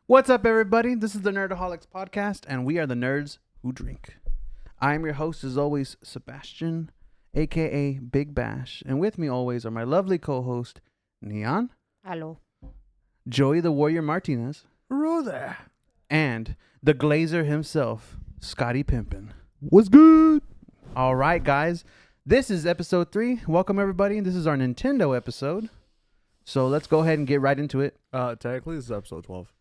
What's up, everybody? This is the Nerd-aholics podcast, and we are the nerds who drink. I am your host, as always, Sebastian, a.k.a. Big Bash. And with me always are my lovely co-host, Neon. Hello. Joey the Warrior Martinez. Hello there. And the Glazer himself, Scotty Pimpin. What's good? All right, guys. This is episode 3. Welcome, everybody. This is our Nintendo episode. So let's go ahead and get right into it. Technically, this is episode 12.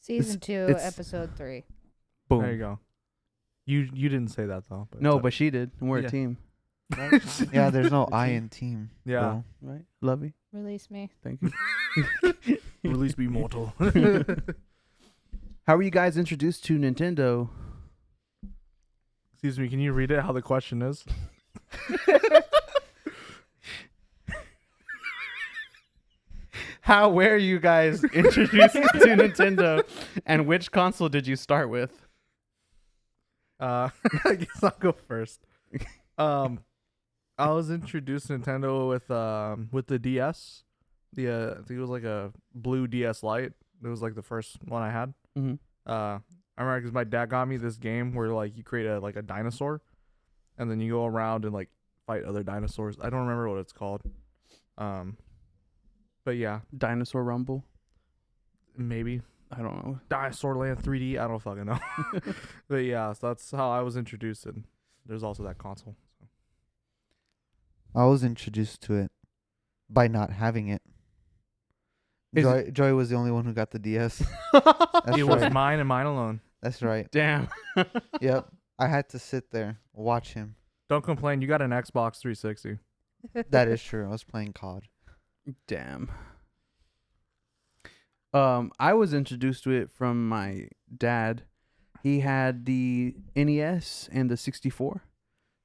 Season 2, it's- episode 3. Boom. There you go. You didn't say that, though. No, but she did. And we're Yeah. a team. Yeah, there's no I in team. Yeah. Right? Lovey. Release me. Thank you. Release be mortal. How were you guys introduced to Nintendo? Excuse me, can you read it how the question is? How were you guys introduced to Nintendo, and which console did you start with? I guess I'll go first. I was introduced to Nintendo with the DS. I think it was like a blue DS Lite. It was like the first one I had. Mm-hmm. I remember because my dad got me this game where like you create a dinosaur, and then you go around and like fight other dinosaurs. I don't remember what it's called. But yeah, Dinosaur Rumble? maybe I don't know. Dinosaur Land 3D. I don't fucking know. But yeah, so that's how I was introduced, and there's also that console. I was introduced to it by not having it. Is Joy was the only one who got the DS. That's It right. was mine and mine alone. That's right. Damn. Yep. I had to sit there, watch him. Don't complain. You got an Xbox 360. That is true. I was playing COD. Damn. I was introduced to it from my dad. He had the NES and the 64.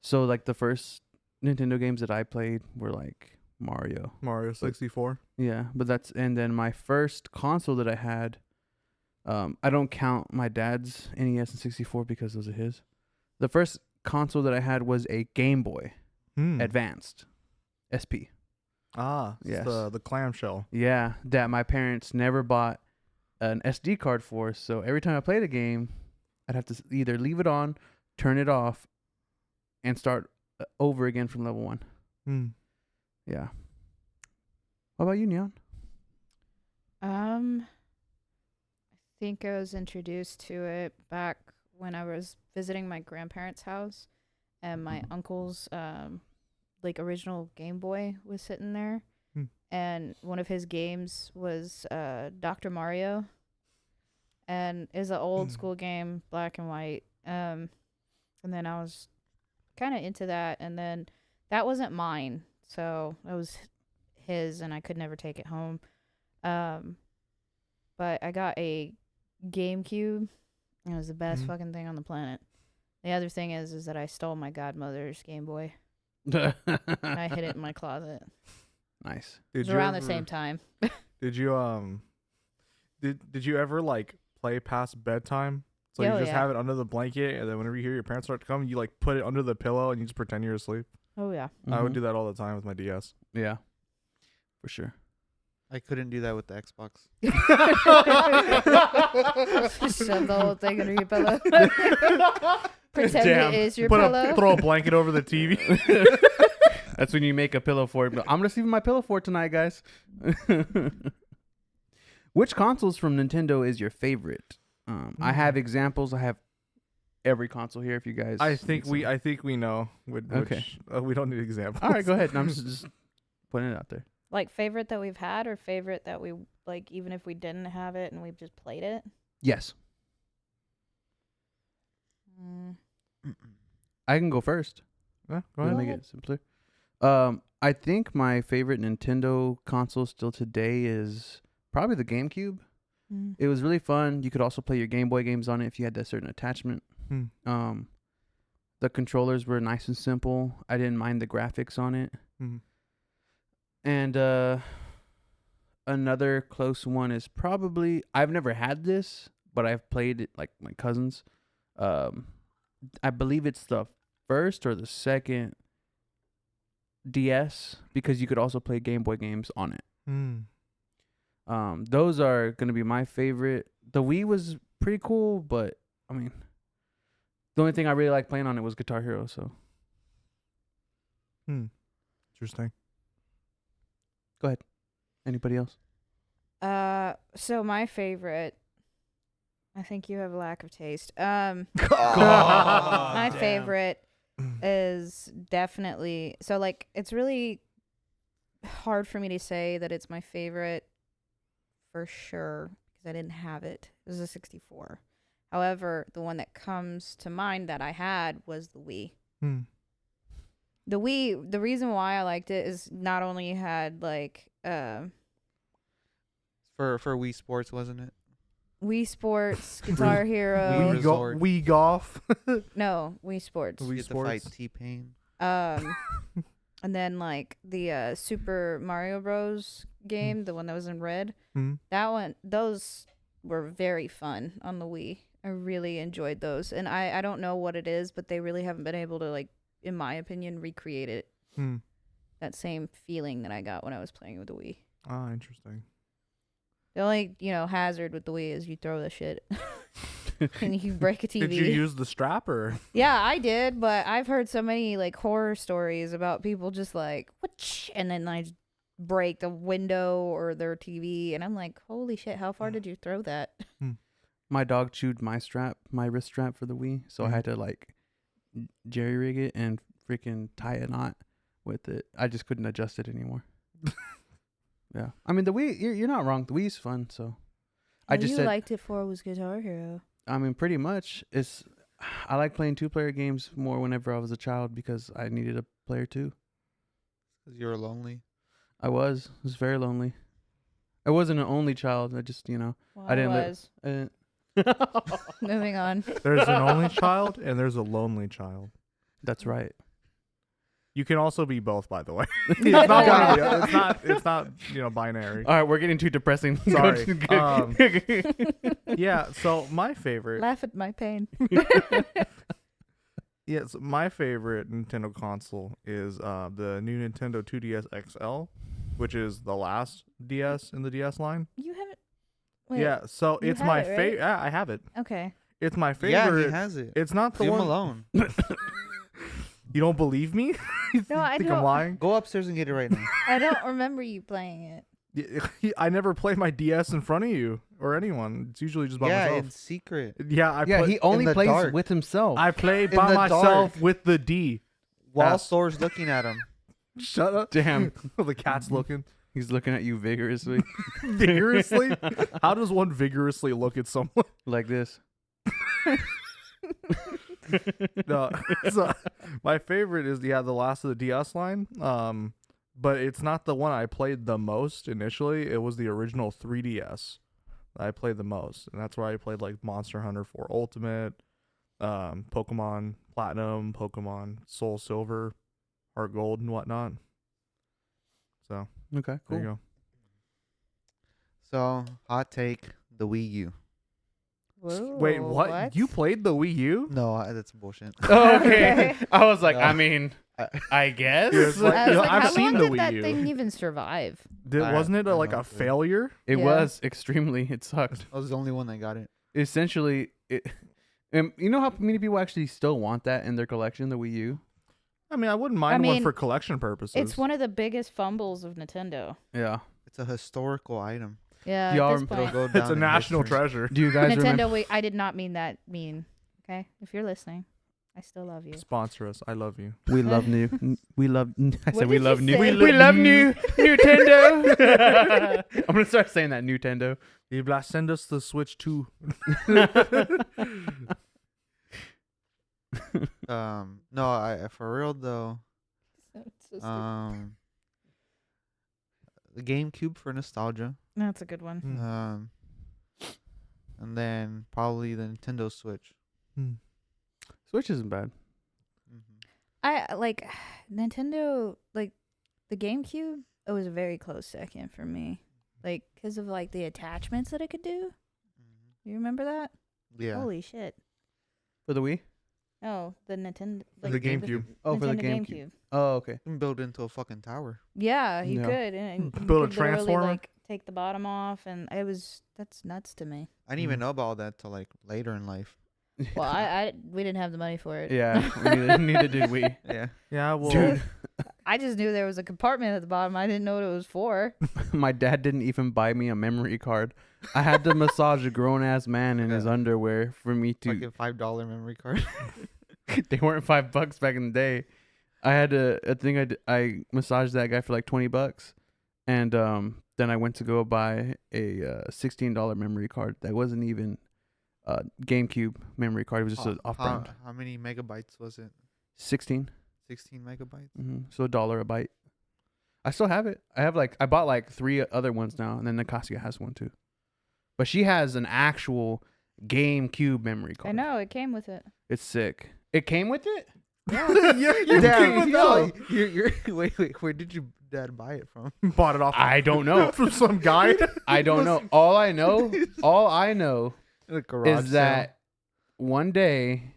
So like the first Nintendo games that I played were like Mario. Mario 64. Yeah, but and then my first console that I had, I don't count my dad's NES and 64 because those are his. The first console that I had was a Game Boy Advanced SP. Ah, Yes. the clamshell. Yeah, that my parents never bought an SD card for. So every time I played a game, I'd have to either leave it on, turn it off, and start over again from level 1. Yeah. What about you, Neon? I think I was introduced to it back when I was visiting my grandparents' house, and my uncle's like original Game Boy was sitting there, and one of his games was Dr. Mario, and it's an old school game, black and white. And then I was kind of into that, and then that wasn't mine, so it was his, and I could never take it home. But I got a GameCube. It was the best fucking thing on the planet. The other thing is that I stole my godmother's Game Boy. And I hid it in my closet. Nice. It was around the same time. Did you did you ever like play past bedtime? So you just have it under the blanket, and then whenever you hear your parents start to come, you like put it under the pillow and you just pretend you're asleep. Oh yeah. I would do that all the time with my DS. Yeah, for sure. I couldn't do that with the Xbox. Shove the whole thing under your pillow. Pretend Damn. it is your pillow. Throw a blanket over the TV. That's when you make a pillow for it. But I'm gonna sleep in my pillow for tonight, guys. Which consoles from Nintendo is your favorite? I have examples. I have every console here. If you guys, I think we know. Okay. We don't need examples. All right, go ahead. I'm just putting it out there. Like favorite that we've had, or favorite that we like, even if we didn't have it and we've just played it. Yes, I can go first. Yeah, go To ahead. make it simpler. I think my favorite Nintendo console still today is probably the GameCube. It was really fun. You could also play your Game Boy games on it if you had that certain attachment. The controllers were nice and simple. I didn't mind the graphics on it. And another close one is probably, I've never had this, but I've played it like my cousins. I believe it's the first or the second DS, because you could also play Game Boy games on it. Those are gonna be my favorite. The Wii was pretty cool, but I mean, the only thing I really like playing on it was Guitar Hero. So Interesting. anybody else? So my favorite. I think you have a lack of taste. God My damn. favorite is definitely so like it's really hard for me to say that it's my favorite for sure because I didn't have it. It was a 64. However, the one that comes to mind that I had was the Wii. The Wii, the reason why I liked it is not only had like For Wii Sports, wasn't it? Wii Sports, Guitar Hero. Wii Resort. Wii Golf. No, Wii Sports. Wii You get to fight Sports. T-Pain. And then like the Super Mario Bros. Game, the one that was in red. That one, those were very fun on the Wii. I really enjoyed those, and I don't know what it is, but they really haven't been able to, like, in my opinion, recreate it. That same feeling that I got when I was playing with the Wii. Ah, interesting. The only hazard with the Wii is you throw the shit and you break a TV. Did you use the strap or? Yeah, I did, but I've heard so many like horror stories about people just like whoosh, and then like break the window or their TV, and I'm like, holy shit, how far did you throw that? My dog chewed my wrist strap for the Wii, so I had to like jerry rig it and freaking tie a knot with it. I just couldn't adjust it anymore. Yeah, I mean the Wii, you're not wrong. The Wii's fun, so I All just you said. liked it for was Guitar Hero. I mean, pretty much. I like playing 2-player games more whenever I was a child because I needed a player too. 'Cause you were lonely. I was very lonely. I wasn't an only child. I just Well, I didn't was. Moving on. There's an only child and there's a lonely child. That's right. You can also be both, by the way. It's not one or the other. It's not binary. All right, we're getting too depressing. Sorry. Yeah. So my favorite. Laugh at my pain. Yes, my favorite Nintendo console is the new Nintendo 2DS XL, which is the last DS in the DS line. You haven't. Wait, Yeah, so you it's have my it, right? favorite. Yeah, I have it. Okay. It's my Yeah, favorite. he has it. It's not the Leave him one. alone. You don't believe me? You No, I think don't. I'm lying? Go upstairs and get it right now. I don't remember you playing it. I never play my DS in front of you or anyone. It's usually just by Yeah, myself. in secret. Yeah, He only the plays dark. with himself. I play In by the myself dark. with the D. While Yes. Thor's looking at him. Shut up. Damn. The cat's looking He's looking at you vigorously vigorously. How does one vigorously look at someone? like this. No. So my favorite is the last of the DS line. But it's not the one I played the most initially. It was the original 3DS that I played the most, and that's where I played like Monster Hunter 4 Ultimate, Pokemon Platinum, Pokemon Soul Silver, Heart Gold, and whatnot. So Okay, there you cool. go. So, hot take, the Wii U. Whoa, Wait, what? You played the Wii U? No, that's bullshit. Oh, okay. I was like, No. I mean, I guess. Yeah, it's like- I was like, I've how seen long the did that Wii U. thing even survive? Wasn't it I like don't a know. failure? It Yeah. was extremely. It sucked. I was the only one that got it. Essentially, and you know how many people actually still want that in their collection, the Wii U? I mean, I wouldn't mind one mean, for collection purposes. It's one of the biggest fumbles of Nintendo. Yeah. It's a historical item. Yeah, Y'all at this rem- point. It'll go down It's a in national history. treasure. Do you guys remember? Nintendo, I did not mean that mean. Okay? If you're listening, I still love you. Sponsor us. I love you. We love new. We love. I What said we did love you new. say? We love new. Nintendo. I'm gonna start saying that Nintendo. You blast, send us the Switch 2. No, I for real though. So The GameCube for nostalgia. That's a good one. Mm. And then probably the Nintendo Switch. Switch isn't bad. I like Nintendo, like the GameCube. It was a very close second for me, like because of like the attachments that it could do. You remember that? Yeah. Holy shit! For the Wii? No, the Nintendo. Like, The GameCube. Oh, for the Nintendo GameCube. Oh, okay. You can build it into a fucking tower. Yeah, you Yeah. could. And you Build a could literally, transformer? like take the bottom off, and that's nuts to me. I didn't even know about that till like later in life. Well, we didn't have the money for it. Yeah, neither did we. Yeah. Yeah, well, Dude, I just knew there was a compartment at the bottom. I didn't know what it was for. my dad didn't even buy me a memory card. I had to massage a grown ass man in his Yeah. underwear for me to. Like a $5 memory card. They weren't $5 back in the day. I had to. I think I massaged that guy for like $20, and then I went to go buy a $16 memory card that wasn't even GameCube memory card. It was just an off-brand. How many megabytes was it? 16. 16 megabytes. So $1 a byte. I still have it. I bought like 3 other ones now, and then Nakasia has one too. But she has an actual GameCube memory card. I know it came with it. It's sick. It came with it? Wait, where did your dad buy it from? bought it off I don't know. from some guy. I don't know. All I know The garage is that one day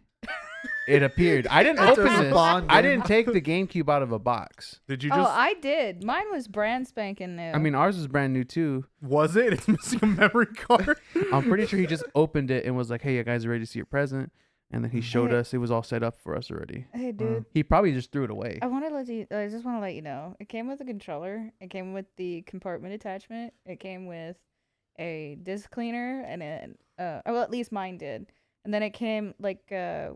it appeared. I didn't It's a open this. spawn I game. didn't take the GameCube out of a box. Did you Oh, just? I did. Mine was brand spanking new. I mean, ours was brand new too. Was it? It's missing a memory card. I'm pretty sure he just opened it and was like, "Hey, you guys are ready to see your present?" And then he showed Hey. us. It was all set up for us already. hey, dude. He probably just threw it away. I just want to let you know. It came with a controller. It came with the compartment attachment. It came with a disc cleaner, and then well, at least mine did. And then it came like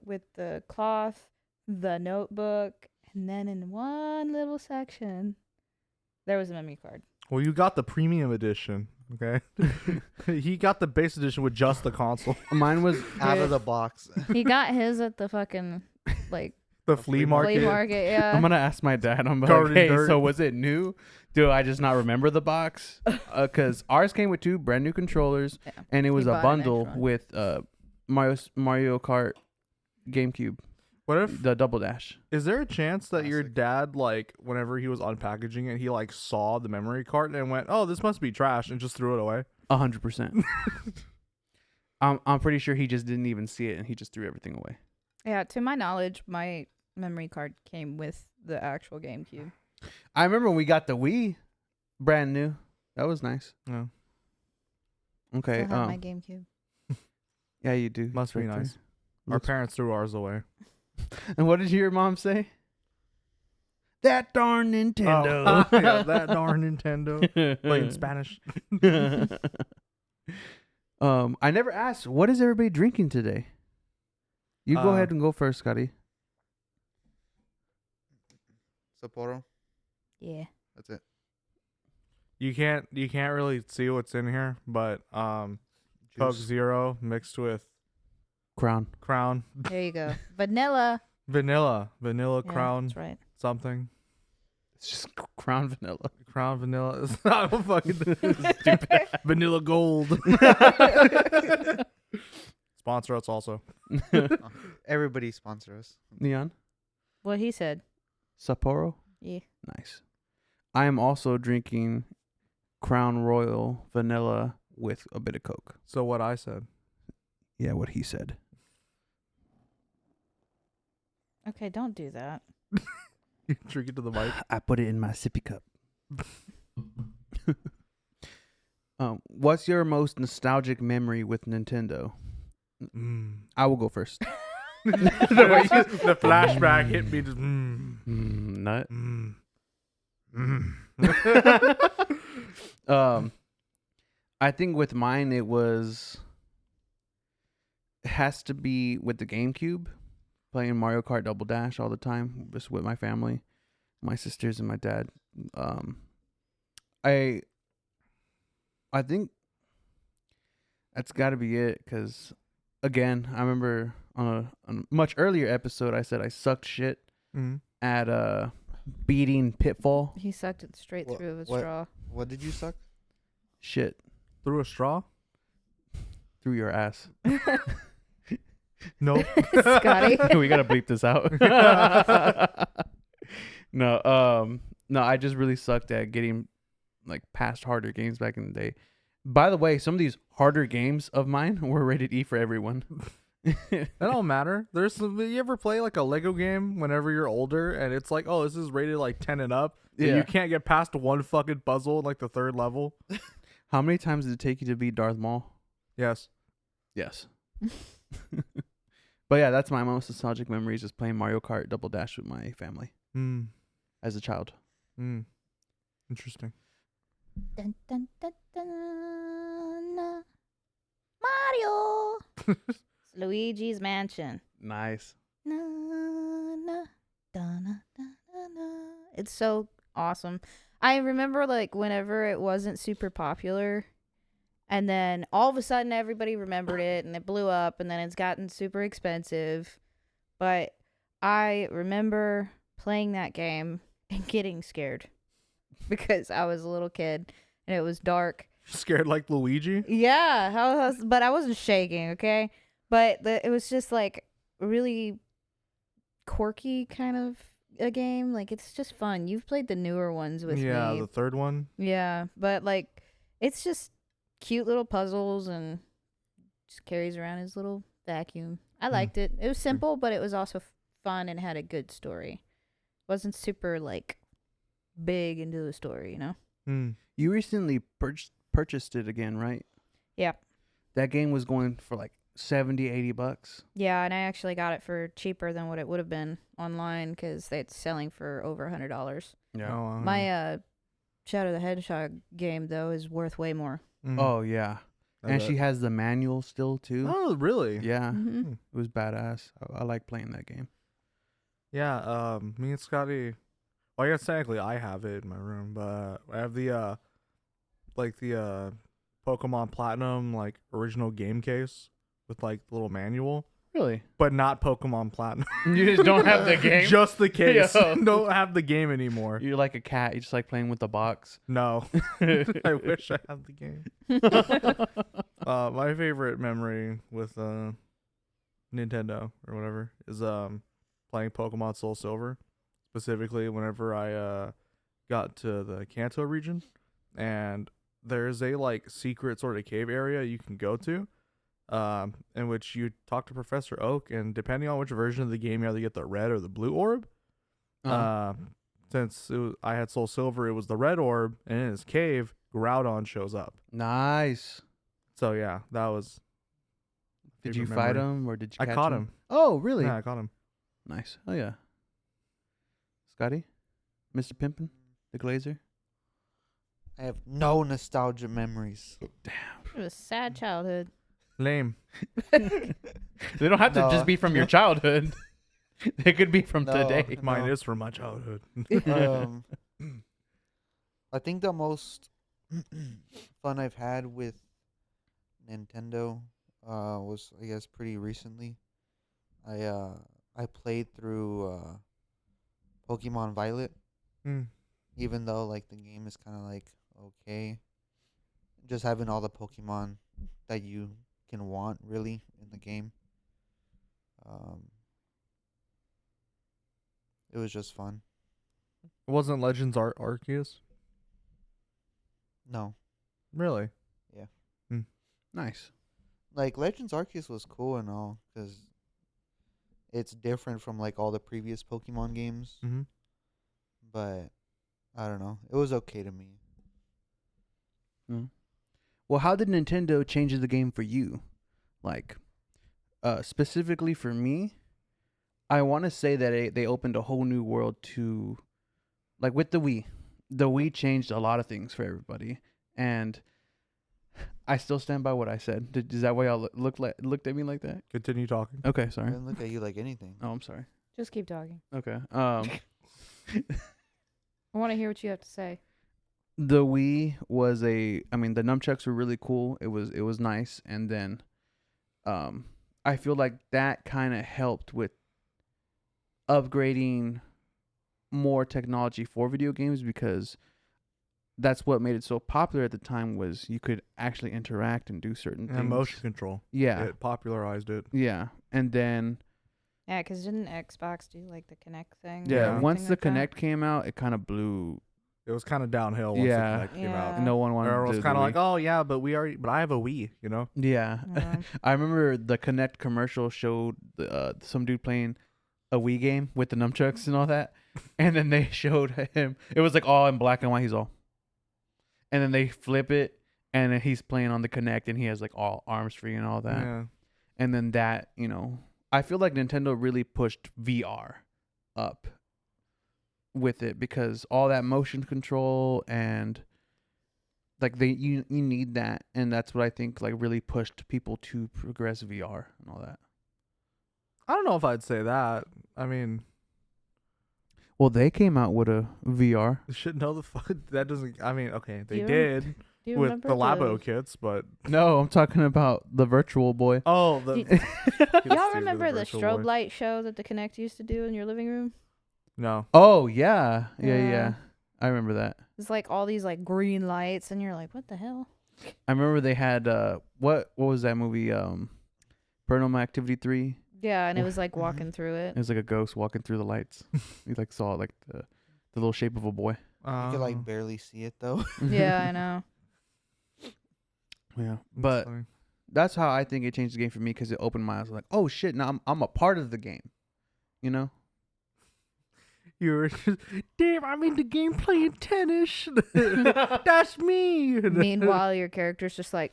with the cloth, the notebook, and then in one little section, there was a memory card. Well, you got the premium edition. Okay. He got the base edition with just the console. Mine was out of the box. He got his at the fucking like The flea market. flea market. Yeah. I'm gonna ask my dad. I'm Covered like, in hey, dirt. so was it new? Do I just not remember the box? Because ours came with 2 brand new controllers, Yeah. and it was He a bought an bundle extra one. with Mario Kart GameCube, What if? the Double Dash. Is there a chance that your Classic. dad, like, whenever he was unpackaging it, he like saw the memory card and went, "Oh, this must be trash," and just threw it away? 100%. I'm pretty sure he just didn't even see it, and he just threw everything away. Yeah, to my knowledge, my memory card came with the actual GameCube. I remember when we got the Wii, brand new. That was nice. Yeah. Okay. Still have my GameCube. Yeah, you do. Must It's be right nice. there. Our Looks- parents threw ours away. And what did your mom say? That darn Nintendo. Oh, yeah, that darn Nintendo. Like in Spanish. I never asked, what is everybody drinking today? You go ahead and go first, Scotty. Sapporo. Yeah. That's it. You can't really see what's in here, but Coke Juice. Zero mixed with Crown. Crown There you go. Vanilla. vanilla Yeah, Crown That's right. something. It's just Crown Vanilla. Crown vanilla is not a fucking stupid. Vanilla Gold. Sponsor us also. Everybody sponsor us. Neon. What he said. Sapporo. Yeah. Nice. I am also drinking Crown Royal Vanilla with a bit of Coke. So what I said. Yeah, what he said. Okay, don't do that. You drink it to the mic. I put it in my sippy cup. What's your most nostalgic memory with Nintendo? I will go first. The flashback hit me just. Nut. Mm. I think with mine it has to be with the GameCube, playing Mario Kart Double Dash all the time, just with my family, my sisters and my dad. I think that's got to be it, because again, I remember on a much earlier episode I said I sucked shit at beating Pitfall. He sucked it straight What- through with a what? straw. What did you suck? Shit Through a straw? through your ass. Nope. Scotty. We gotta bleep this out. No, I just really sucked at getting like past harder games back in the day. By the way, some of these harder games of mine were rated E for everyone. That don't matter. You ever play like a Lego game whenever you're older and it's like, oh, this is rated like 10 and up. And Yeah. you can't get past one fucking puzzle in like the third level. How many times did it take you to beat Darth Maul? Yes. Yes. But yeah, that's my most nostalgic memories, just playing Mario Kart Double Dash with my family Mm. as a child. Mm. Interesting. Dun, dun, dun, dun, Mario. It's Luigi's Mansion. Nice. Na, na, da, na, da, na, na. It's so awesome. I remember like whenever it wasn't super popular, and then all of a sudden everybody remembered it and it blew up, and then it's gotten super expensive. But I remember playing that game and getting scared because I was a little kid and it was dark. Scared like Luigi? Yeah, but I wasn't shaking, okay? But it was just like really quirky kind of a game. Like it's just fun. You've played the newer ones with Yeah, me. the third one. Yeah, but like it's just cute little puzzles and just carries around his little vacuum. I liked it. It was simple, but it was also fun and had a good story. Wasn't super like big into the story, you know? Mm. You recently purchased it again, right? Yeah. That game was going for like $70-$80. Yeah, and I actually got it for cheaper than what it would have been online because it's selling for over $100. Yeah. Oh, My Shadow the Hedgehog game though is worth way more. Mm. Oh yeah. I And bet. she has the manual still too. Oh, really? Yeah. Mm-hmm. It was badass. I like playing that game. Yeah, me and Scotty. Well, I guess technically I have it in my room, but I have the Pokemon Platinum like original game case with like the little manual, Really? but not Pokemon Platinum. You just don't have the game? Just the case. Yo. Don't have the game anymore. You're like a cat. You just like playing with the box. No, I wish I had the game. My favorite memory with Nintendo or whatever is playing Pokemon Soul Silver, specifically whenever I got to the Kanto region, and there's a like secret sort of cave area you can go to, in which you talk to Professor Oak, and depending on which version of the game you either get the red or the blue orb. Since I had Soul Silver, it was the red orb, and in his cave, Groudon shows up. Nice. So yeah, that was. Did you favorite fight memory. him or did you I catch caught him? him. Oh, really? Yeah, I caught him. Nice. Oh, yeah. Scotty? Mr. Pimpin? The Glazer? I have no nostalgia memories. It was a sad childhood. Lame. They don't have to No. just be from your childhood. They could be from No. today. Mine No. is from my childhood. I think the most fun I've had with Nintendo was, I guess, pretty recently. I played through Pokemon Violet, Mm. even though like the game is kind of like okay. Just having all the Pokemon that you can want really in the game. It was just fun. It wasn't Legends Arceus? No, Really? Nice. like Legends Arceus was cool and all because it's different from like all the previous Pokemon games. Mm-hmm. But I don't know. It was okay to me. Mm. Well, how did Nintendo change the game for you? Like, specifically for me, I want to say that they opened a whole new world to, like with the Wii. The Wii changed a lot of things for everybody, and I still stand by what I said. Is that why y'all looked at me like that? Continue talking. Okay, I sorry. didn't look at you like anything. Oh, I'm sorry. Just keep talking. Okay. I want to hear what you have to say. The Wii was the nunchucks were really cool. It was nice, and then I feel like that kind of helped with upgrading more technology for video games because that's what made it so popular at the time was you could actually interact and do certain And things. motion control. Yeah. It popularized it. Yeah. And then Yeah, because didn't Xbox do like the Kinect thing? yeah, Yeah. once the Like that? Kinect came out, it kind of blew. It was kind of downhill once Yeah. the Kinect came Yeah. out. No one wanted Or it to was do kind the of like, Wii. oh yeah, but I have a Wii, you know? Yeah. Yeah. I remember the Kinect commercial showed some dude playing a Wii game with the nunchucks and all that. And then they showed him. It was like all in black and white. He's all. And then they flip it and then he's playing on the Kinect, and he has like all arms free and all that. Yeah. And then that, I feel like Nintendo really pushed VR up with it because all that motion control and like you need that, and that's what I think like really pushed people to progress VR and all that. I don't know if I'd say that. I mean, Well, they came out with a VR. you should know the fuck. That doesn't. I mean, okay, they you did Do you with remember the Labo kits, but No, I'm talking about the Virtual Boy. oh, the Y'all remember the Virtual strobe Boy. light show that the Kinect used to do in your living room? No, Oh yeah, yeah, Yeah. yeah. I remember that. It's like all these like green lights, and you're like, what the hell? I remember they had what was that movie? Paranormal Activity 3. Yeah, and it was like walking through It it. was like a ghost walking through the lights. You like saw like the little shape of a boy. You could like barely see it though. Yeah, I know. Yeah, that's but funny. that's how I think it changed the game for me because it opened my eyes. Like, oh shit, now I'm a part of the game. You know? You were just, damn, I'm in the game playing tennis. That's me. Meanwhile, your character's just like,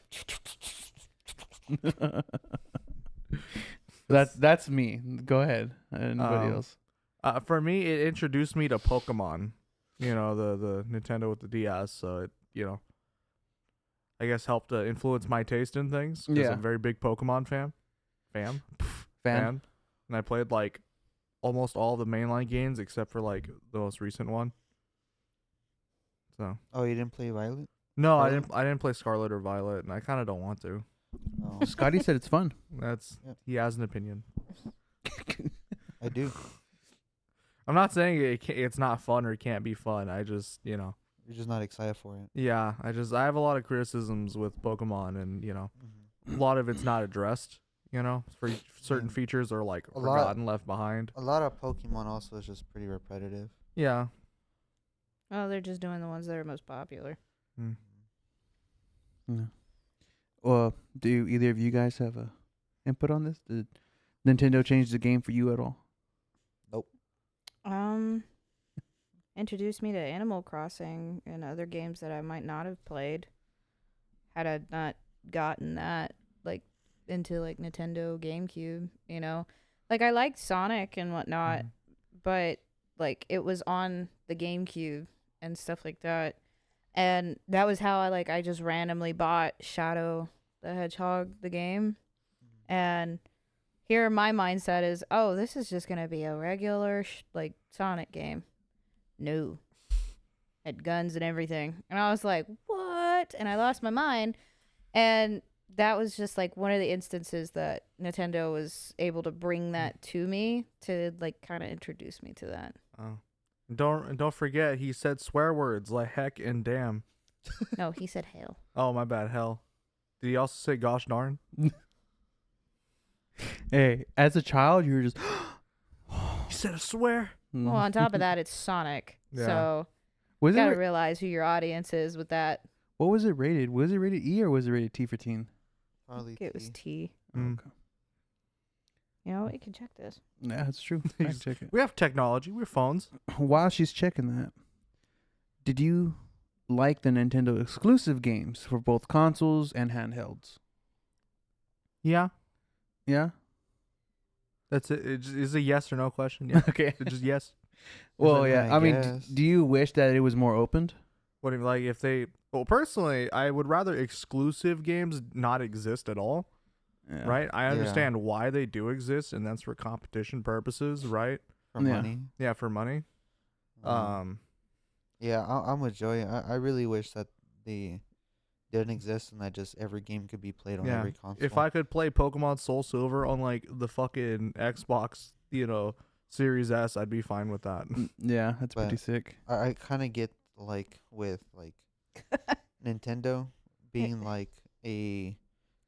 That's me. Go ahead. Anybody else? For me, it introduced me to Pokemon. You know, the Nintendo with the DS. So it, I guess helped influence my taste in things. 'Cause Yeah. I'm a very big Pokemon fan. Fan. And I played like almost all the mainline games except for like the most recent one. So Oh, you didn't play Violet? no, Scarlet? I didn't play Scarlet or Violet, and I kind of don't want to. Oh, Scotty said it's fun. That's Yep. he has an opinion. I do. I'm not saying it's not fun or it can't be fun. I just You're just not excited for it. yeah, I have a lot of criticisms with Pokemon, and Mm-hmm. a lot of it's not addressed. For certain Yeah. features are like A lot- forgotten, left behind. A lot of Pokemon also is just pretty repetitive. Yeah. oh, they're just doing the ones that are most popular. Mm. Yeah. Well, do either of you guys have a input on this? Did Nintendo change the game for you at all? Introduced me to Animal Crossing and other games that I might not have played had I not gotten that like into like Nintendo GameCube, Like I liked Sonic and whatnot, but like it was on the GameCube and stuff like that. And that was how I just randomly bought Shadow the Hedgehog, the game. And here my mindset is, oh, this is just going to be a regular Sonic game. No. Had guns and everything. And I was like, what? And I lost my mind. And that was just like one of the instances that Nintendo was able to bring that to me to like kind of introduce me to that. Oh. Don't forget he said swear words like heck and damn. No, he said hell. Oh, my bad. Hell. Did he also say gosh darn? Hey, as a child, you were just. He said a swear. Well, on top of that, it's Sonic. Yeah. So was you it got to realize who your audience is with that. what was it rated? Was it rated E or was it rated T for teen? I Probably think it was T. T. Mm. Okay. You know what? You can check this. Yeah, that's true. I can check it. We have technology. We're phones. While she's checking that, did you like the Nintendo exclusive games for both consoles and handhelds? Yeah. Yeah. That's it. It's a yes or no question. Yeah. Okay. It's just yes. Well, like, yeah. I I mean, guess. do you wish that it was more opened? What do you like if they? Well, personally, I would rather exclusive games not exist at all. Yeah. Right? I Yeah. understand why they do exist, and that's for competition purposes, right? For Yeah. money. Yeah, for money. Yeah, I'm with Joey. I really wish that they didn't exist and that just every game could be played on Yeah. every console. If I could play Pokemon Soul Silver on like the fucking Xbox, Series S, I'd be fine with that. Yeah, that's But- pretty sick. I kind of get with Nintendo being like a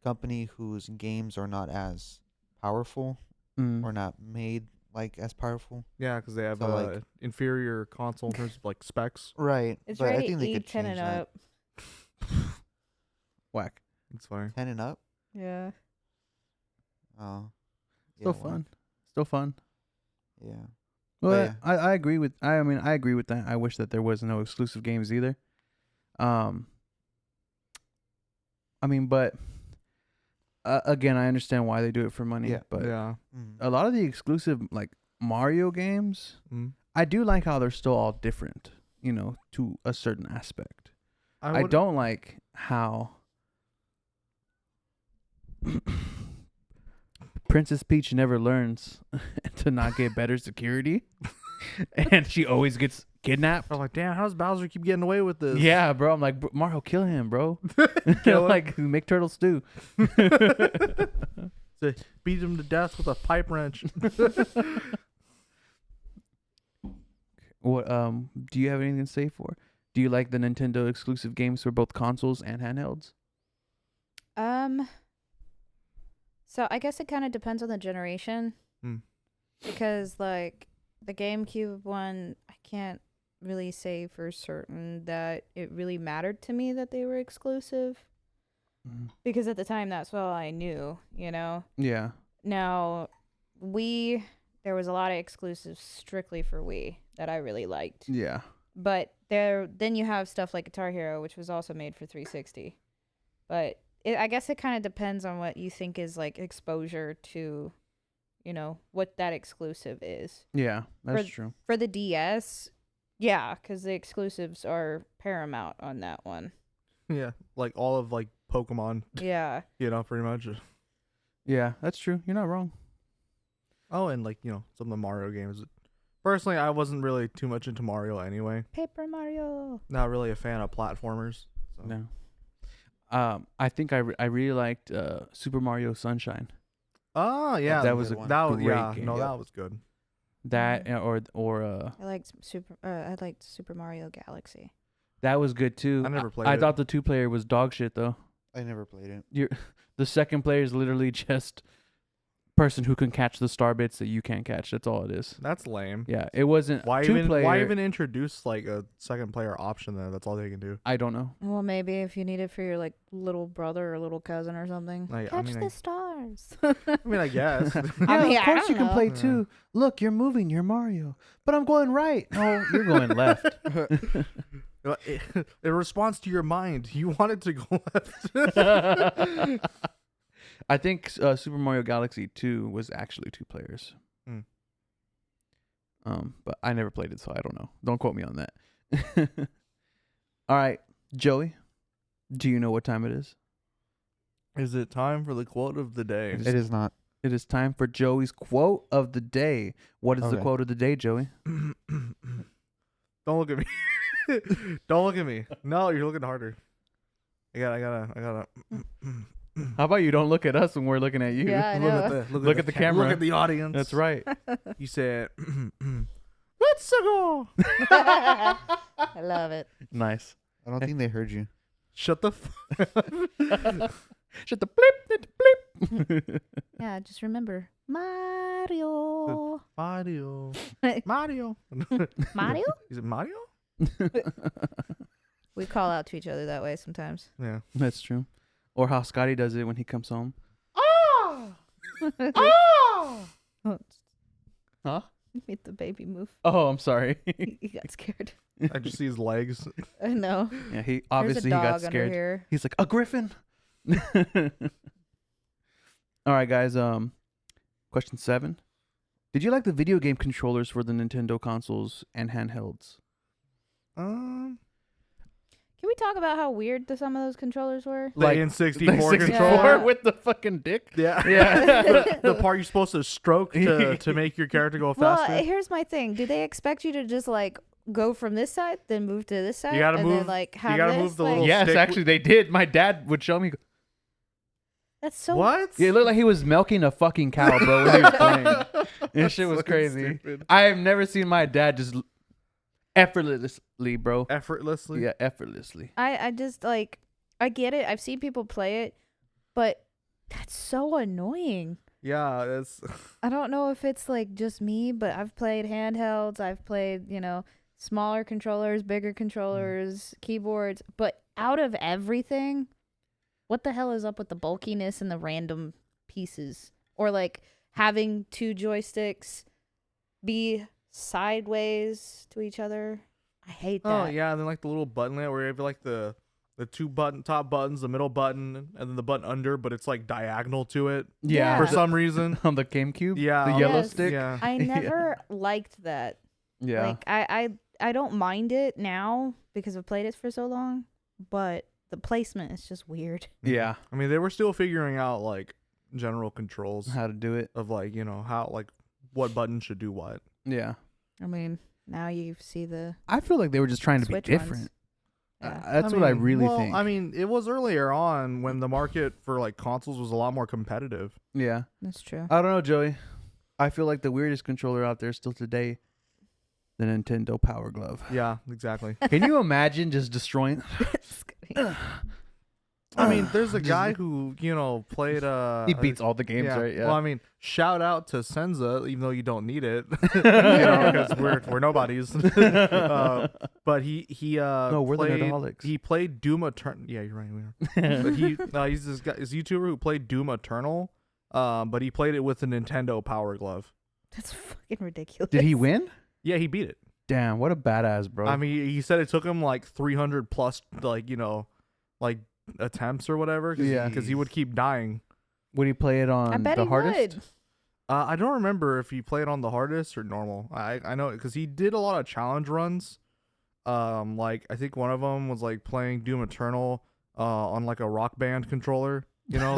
company whose games are not as powerful Mm. or not made like as powerful. Yeah, because they have So, like- inferior console in terms of like specs. Right. It's but I rated think they could E10 change and that. up. Whack. It's funny. 10 and up. Yeah. Oh. Still well, fun. Still fun. Yeah. Well, yeah. I agree with. I agree with that. I wish that there was no exclusive games either. I mean, but again, I understand why they do it for money. Yeah. But Yeah. a lot of the exclusive like Mario games, Mm. I do like how they're still all different. To a certain aspect. I would- don't like how Princess Peach never learns to not get better security, and she always gets kidnapped. I'm like, damn, how does Bowser keep getting away with this? Yeah, bro. I'm like, Mario, kill him, bro. Kill him. Like, make turtle stew. To beat him to death with a pipe wrench. What do you have anything to say for? Do you like the Nintendo exclusive games for both consoles and handhelds? So I guess it kind of depends on the generation. Hmm. Because like the GameCube one, I can't really say for certain that it really mattered to me that they were exclusive. Because at the time, that's all I knew, Yeah. Now, there was a lot of exclusives strictly for Wii that I really liked. Yeah. But then you have stuff like Guitar Hero, which was also made for 360. But I guess it kind of depends on what you think is like exposure to, what that exclusive is. Yeah, that's true. For the DS, yeah, because the exclusives are paramount on that one. Yeah, like all of like Pokemon, Yeah. pretty much. Yeah, that's true. You're not wrong. Oh, and like, some of the Mario games. Personally, I wasn't really too much into Mario anyway. Paper Mario. Not really a fan of platformers. So. No. I think I really liked Super Mario Sunshine. Oh, yeah. That was a great game. No, that was good. That or I liked Super Mario Galaxy. that was good too. I never played I it. thought the 2-player was dog shit though. I never played it. The second player is literally just person who can catch the star bits that you can't catch. That's all it is. That's lame. Yeah, it wasn't Why 2-player. Why even introduce like a second player option then? That's all they can do. I don't know. Well, maybe if you need it for your like little brother or little cousin or something. Like, Catch the stars. I guess. Yeah, mean, of I course don't you can know. play Yeah. too. Look, you're moving. You're Mario, but I'm going right. No, you're going left. It responds to your mind. You want it to go left. I think Super Mario Galaxy 2 was actually 2 players. Hmm. But I never played it, so I don't know. Don't quote me on that. All right, Joey, do you know what time it is? Is it time for the quote of the day? It is not. It is time for Joey's quote of the day. What is the Okay. quote of the day, Joey? Don't look at me. Don't look at me. No, you're looking harder. I gotta. How about you don't look at us when we're looking at you? Yeah, I know. Look at the camera. Look at the audience. That's right. You said, "Let's go." I love it. Nice. I don't think they heard you. Shut the. Shut the blip, blip. Yeah, just remember Mario. Mario. Mario. Mario? Is it Mario? We call out to each other that way sometimes. Yeah. That's true. Or how Scotty does it when he comes home. Huh? Made the baby move. Oh, I'm sorry. He got scared. I just see his legs. I know. Yeah, he There's obviously a he dog got under scared. here. He's like, a griffin. All right, guys. Question 7. Did you like the video game controllers for the Nintendo consoles and handhelds? Can we talk about how weird some of those controllers were? The Like, N64 Like 64 controller. Yeah. with the fucking dick. Yeah. Yeah. the part you're supposed to stroke to make your character go faster. Well, here's my thing. Do they expect you to just like go from this side, then move to this side? You gotta and move- Then, like, have you gotta this? move the like, little Yes, stick actually, they did. My dad would show me. That's so. What? Yeah, it looked like he was milking a fucking cow, bro, when he was playing. This shit was so crazy. stupid. I have never seen my dad just effortlessly, bro. Effortlessly. Yeah, effortlessly. I just like. I get it. I've seen people play it, but that's so annoying. Yeah, that's I don't know if it's like just me, but I've played handhelds. I've played, smaller controllers, bigger controllers, keyboards. But out of everything, what the hell is up with the bulkiness and the random pieces? Or like having 2 joysticks be sideways to each other. I hate that. Oh yeah, and then like the little buttonlet where you have like the the top buttons, the middle button, and then the button under, but it's like diagonal to it Yeah. for some reason. On the GameCube. Yeah, The on yellow Yes. stick. Yeah. I Yeah. never liked that. Yeah. Like I don't mind it now because I've played it for so long, but the placement is just weird. Yeah. I mean, they were still figuring out like general controls How to do it. of like, you know, how like what button should do what. Yeah. I mean, now you see the I feel like they were just trying to Switch be ones. different. yeah. That's what I really well, think. I mean, it was earlier on when the market for like consoles was a lot more competitive. Yeah. That's true. I don't know, Joey. I feel like the weirdest controller out there still today, the Nintendo Power Glove. Yeah, exactly. Can you imagine just destroying? I mean, there's a guy who, you know, played He beats all the games, right? Yeah. Well, I mean, shout out to Senza, even though you don't need it, you know, because we're nobodies. But he No, we're the played, Nerd-aholics. he played Doom Eternal. Yeah, you're right. We are. But he's this guy, this YouTuber who played Doom Eternal. But he played it with the Nintendo Power Glove. That's fucking ridiculous. Did he win? Yeah, he beat it. Damn, what a badass, bro. I mean, he said it took him like 300 plus, like, you know, like attempts or whatever. Yeah. Because he would keep dying. would he play it on I bet the he hardest? would. I don't remember if he played on the hardest or normal. I know because he did a lot of challenge runs. Like I think one of them was like playing Doom Eternal on like a Rock Band controller. You know,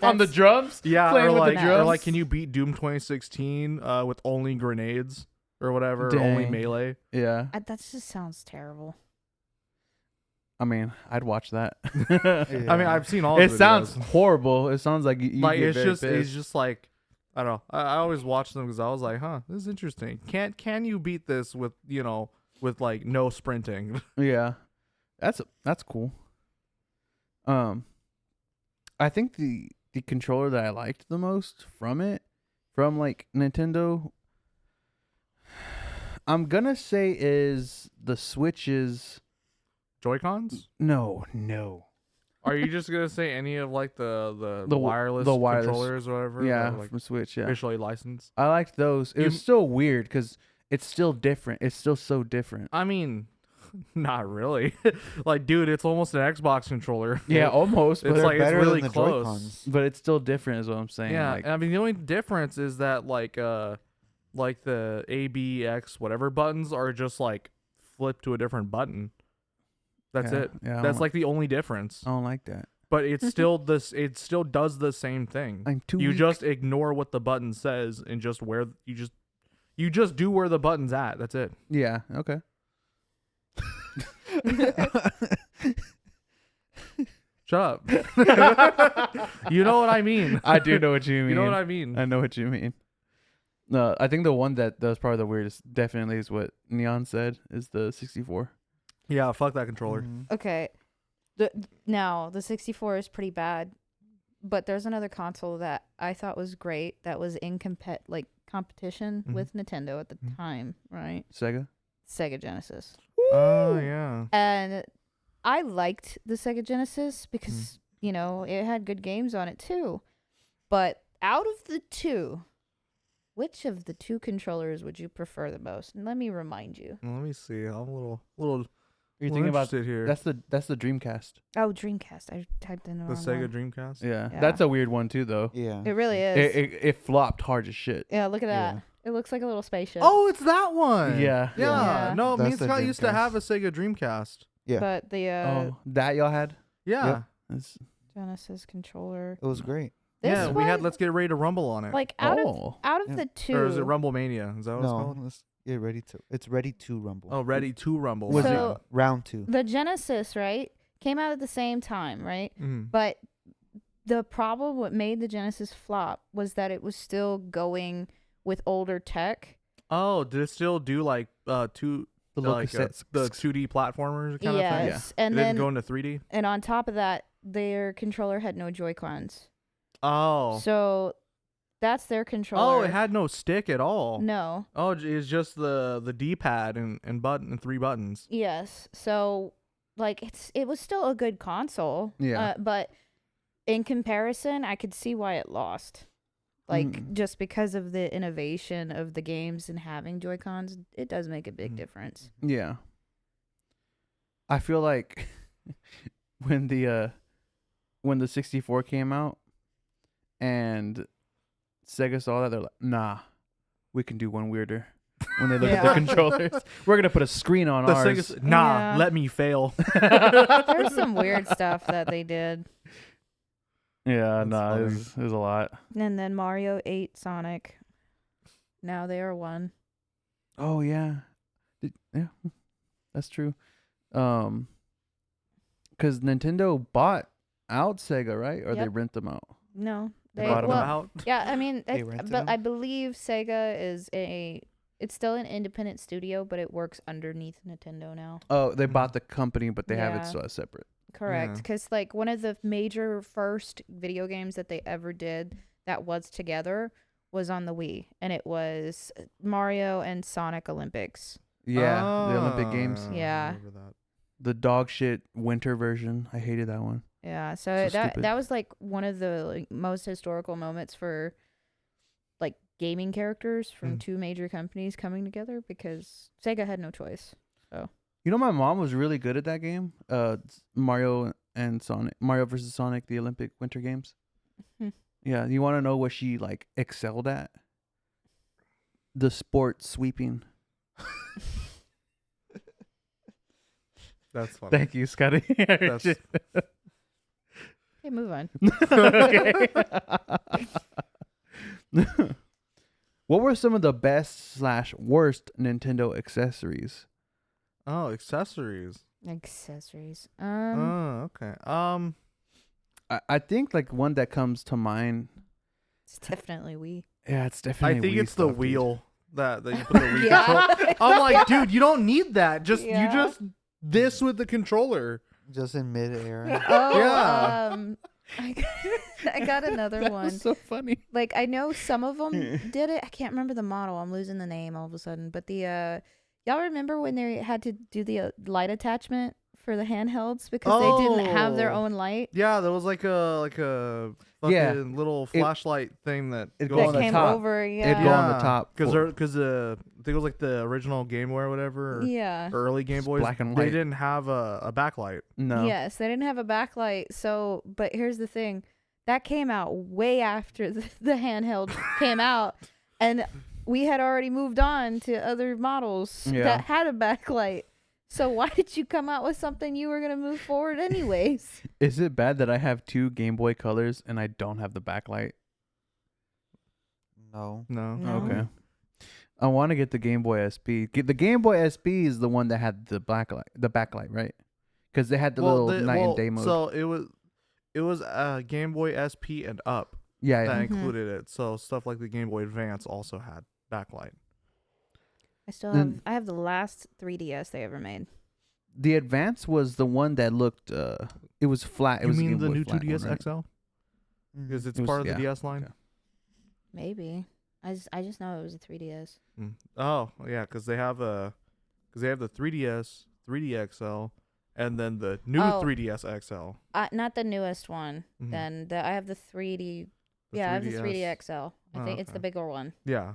On the drums? yeah, Playing or with like, the drums? or like, can you beat Doom 2016 with only grenades or whatever, or only Dang. melee? Yeah. That just sounds terrible. I mean, I'd watch that. I mean, I've seen all. It of the sounds videos. horrible. It sounds like you Like get it's very just pissed. like I don't know. I always watch them because I was like, huh, this is interesting. Can you beat this with, you know, with like no sprinting? Yeah, that's cool. I think the controller that I liked the most from like Nintendo, I'm gonna say is the Switch's. Joy-Cons? No. Are you just gonna say any of like the The wireless controllers or whatever? Yeah, that are, like from Switch. Yeah, officially licensed. I liked those. It was still weird because it's still different. It's still so different. I mean, not really. Like, dude, it's almost an Xbox controller. Yeah, almost. It's But, like it's better really than the close. Joy-Cons. but it's still different, is what I'm saying. Yeah, like, I mean the only difference is that like the A, B, X, whatever buttons are just like flipped to a different button. That's yeah, it. Yeah, I That's don't- like the only difference. I don't like that. But it's still this. It still does the same thing. I'm too. You weak. just ignore what the button says and just where you just do where the button's at. That's it. Yeah. Okay. Shut up. You know what I mean. I do know what you mean. You know what I mean. I know what you mean. No, I think the one that was probably the weirdest definitely is what Neon said is the 64. Yeah, fuck that controller. Mhm. Okay. Now, the 64 is pretty bad, but there's another console that I thought was great that was in competition Mhm. with Nintendo at the Mhm. time, right? Sega. Sega Genesis. Oh yeah. And I liked the Sega Genesis because, you know, it had good games on it too. But out of the two, which of the two controllers would you prefer the most? And let me remind you. Well, let me see. I'm a little. You're thinking about interested here. that's the Dreamcast. Oh, Dreamcast. I typed in the The wrong Sega one. Dreamcast. Yeah. Yeah. That's a weird one too, though. Yeah. It really is. It flopped hard as shit. Yeah, look at that. Yeah. It looks like a little spaceship. Oh, it's that one. Yeah. Yeah. Yeah. No, me That's and the Scott used to Dreamcast. have a Sega Dreamcast. Yeah. But the Oh, that y'all had? Yeah. Yep. That's, Genesis controller. It was great. This Yeah. We had one, Let's Get Ready to Rumble on it. like out oh. of Yeah. the two. Or is it Rumble Mania? Is that what it's No, called? let's get ready to. It's ready to rumble. Oh, Ready to Rumble. Was my it- So- bad. Round 2. The Genesis, right, came out at the same time, right? Mhm. But the problem what made the Genesis flop was that it was still going with older tech. Oh, did it still do like two The little like cassettes. the 2D platformers kind of thing? Yes. And It then didn't go into 3D. and on top of that, their controller had no Joy-Cons. Oh. So that's their controller. Oh, it had no stick at all. no. Oh, it's just the D-pad and button and 3 buttons. Yes. So like it was still a good console. Yeah. But in comparison, I could see why it lost. Like just because of the innovation of the games and having Joy-Cons, it does make a big Mhm. difference. Yeah. I feel like when the 64 came out and Sega saw that, they're like, nah, we can do one weirder. When they look at the Yeah. controllers, we're gonna put a screen on The ours. Sega's, nah, Yeah. let me fail. There's some weird stuff that they did. Yeah, That's nah, funny. it was a lot. And then Mario 8 Sonic. Now they are one. Oh yeah, yeah, that's true. Because Nintendo bought out Sega, right? Or they Yep. rent them out. No. They They, bought 'em well, out. yeah, I mean, They rented but them? I believe Sega is it's still an independent studio, but it works underneath Nintendo now. Oh, they Mhm. bought the company, but they have it Yeah. still as separate. Correct. Yeah. Because, like, one of the major first video games that they ever did that was together was on the Wii. And it was Mario and Sonic Olympics. Yeah, the Olympic Games, Ah, I Yeah. remember that. the dog shit winter version. I hated that one. Yeah. So, So that stupid. that was, like, one of the most historical moments for, like, gaming characters from two major companies coming together because Sega had no choice. You know, my mom was really good at that game. Mario and Sonic, Mario versus Sonic, the Olympic Winter Games. Hmm. Yeah, you want to know what she like excelled at? The sport sweeping. That's funny. Thank you, Scotty. That's Okay, move on. Okay. What were some of the best/worst Nintendo accessories? oh, accessories. Accessories. Oh, okay. I think like one that comes to mind. It's definitely Wii. Yeah, it's definitely. I think Wii it's the stuff, dude. wheel that you put the Wii Yeah. control. I'm like, dude, you don't need that. Just Yeah. you just this with the controller. Just in midair. Oh, Yeah. I got another That one. was so funny. Like, I know some of them did it. I can't remember the model. I'm losing the name all of a sudden. But y'all remember when they had to do the light attachment for the handhelds because they didn't have their Oh. own light? Yeah, there was like a fucking Yeah. little flashlight thing that It goes go That on the came top. over, It'd yeah. go on the top because for- I think it was like the original Game Boy or whatever, or Yeah. early Game It's Boys. black and They white. didn't have a backlight. No. Yes, they didn't have a backlight. So, but here's the thing. That came out way after the handheld came out. And we had already moved on to other models Yeah. that had a backlight. So why did you come out with something you were going to move forward anyways? Is it bad that I have 2 Game Boy Colors and I don't have the backlight? No. No. No. Okay. I want to get the Game Boy SP. The Game Boy SP is the one that had the backlight, right? Because they had the little night and day mode. So it was Game Boy SP and up yeah, that yeah. Mhm. included it. So stuff like the Game Boy Advance also had backlight. I still Then- have I have the last 3DS they ever made. The Advance was the one that looked. It was flat. It You was a mean Game the Boy new flat 2DS one, right? XL? Because it's It was- part of the yeah, DS line. okay. Maybe. I just know it was a 3DS. Mm. Oh yeah, because they have the 3DS, 3D XL, and then the new Oh. 3DS XL. Not the newest one. Mhm. Then I have the 3D. The Yeah, I have the 3DS. 3D XL. I Oh, think it's the okay. bigger one. Yeah,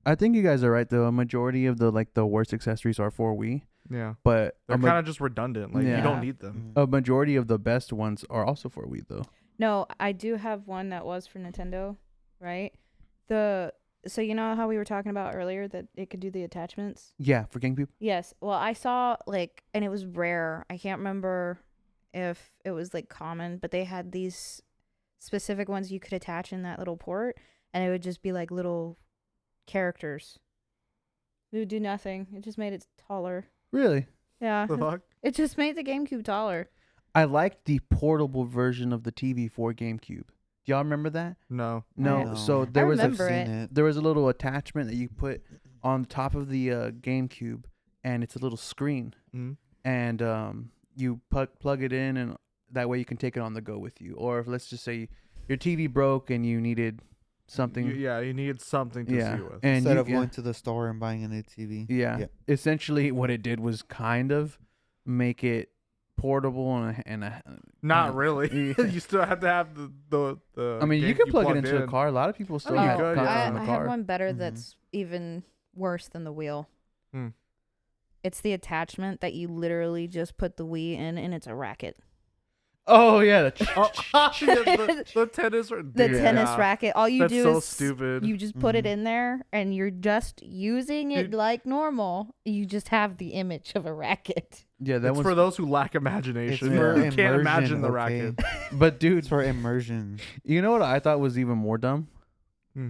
I think you guys are right though. A majority of the worst accessories are for Wii, yeah. but They're kind of just redundant. Like you Yeah. don't need them. Mhm. a majority of the best ones are also for Wii though. No, I do have one that was for Nintendo, right? So you know how we were talking about earlier that it could do the attachments? Yeah, for GameCube. Yes. Well, I saw and it was rare. I can't remember if it was common, but they had these specific ones you could attach in that little port, and it would just be like little characters. It would do nothing. It just made it taller. Really? Yeah. The fuck? It just made the GameCube taller. I liked the portable version of the TV for GameCube. Do y'all remember that? No. No. No. So there was remember a it. Seen it. there was a little attachment that you put on top of the GameCube, and it's a little screen, Mm. and you plug it in, and that way you can take it on the go with you. Or if let's just say your TV broke and you needed something, You need something to yeah, see with. and Instead you, of going to the store and buying a new TV. yeah, Yeah. essentially what it did was kind of make it portable and Not yeah. really. Yeah. You still have to have the I mean, you game can plug it plugged into a in. car. A lot of people still mean, you have could, consoles yeah. in the I car. have one better Mhm. that's even worse than the wheel. It's the attachment that you literally just put the Wii in, and it's a racket. Oh yeah, The tennis. The tennis racket. All you That's do so is stupid. you just put it in there, and you're just using it Dude. like normal. You just have the image of a racket. yeah. That It's was for those who lack It's imagination. for You can't imagine immersion, the okay? racket. But dude, It's for immersion. you know what I thought was even more dumb? Hmm.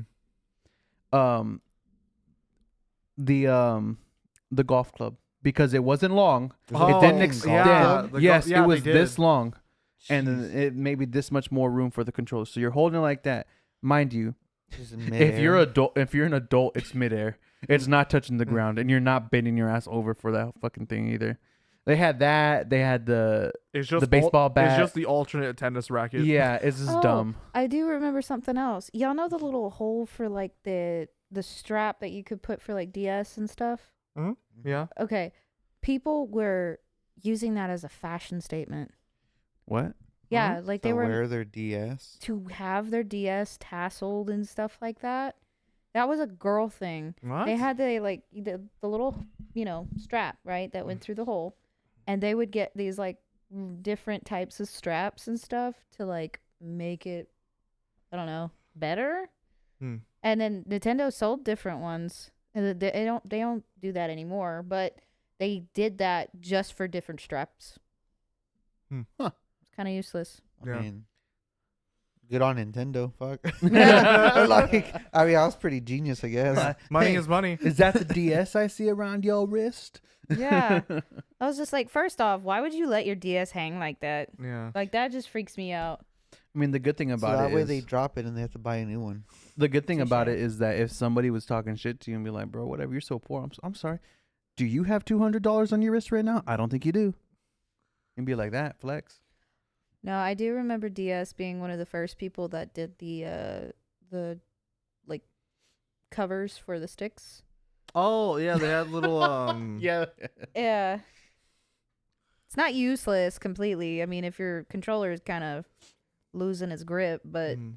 The golf club, because it wasn't long. Oh, it didn't golf extend. club? Yes, yeah, it was they did. this long, and Jeez. then it maybe this much more room for the controller. So you're holding it like that, mind you. Just If you're an adult, it's midair. It's not touching the Mm. ground, and you're not bending your ass over for that fucking thing either. They had that. They had It's just the baseball bat. It's just the alternate tennis racket. Yeah, it's just dumb. I do remember something else. Y'all know the little hole for like the strap that you could put for like DS and stuff? Yeah. Okay. People were using that as a fashion statement. What? Yeah, like they to were wear their DS. to have their DS tasseled and stuff like that. That was a girl thing. What? They had the little, strap, right, that went through the hole. And they would get these like different types of straps and stuff to like make it, I don't know, better. Hmm. And then Nintendo sold different ones. And they don't do that anymore, but they did that just for different straps. Huh. It's kind of useless. Yeah. I mean, good on Nintendo. Fuck. I was pretty genius, I guess. Money Hey, is money. Is that the DS I see around your wrist? Yeah. I was just like, first off, why would you let your DS hang like that? Yeah. Like that just freaks me out. I mean, the good thing So about that it way is they drop it and they have to buy a new one. the good thing Touche. about it is that if somebody was talking shit to you and be like, "Bro, whatever, you're so poor. I'm sorry. Do you have $200 on your wrist right now? I don't think you do." And be like that, flex. No, I do remember DS being one of the first people that did the like covers for the sticks. Oh yeah, they had little Yeah. Yeah. It's not useless completely. I mean, if your controller is kind of losing its grip, but mhm.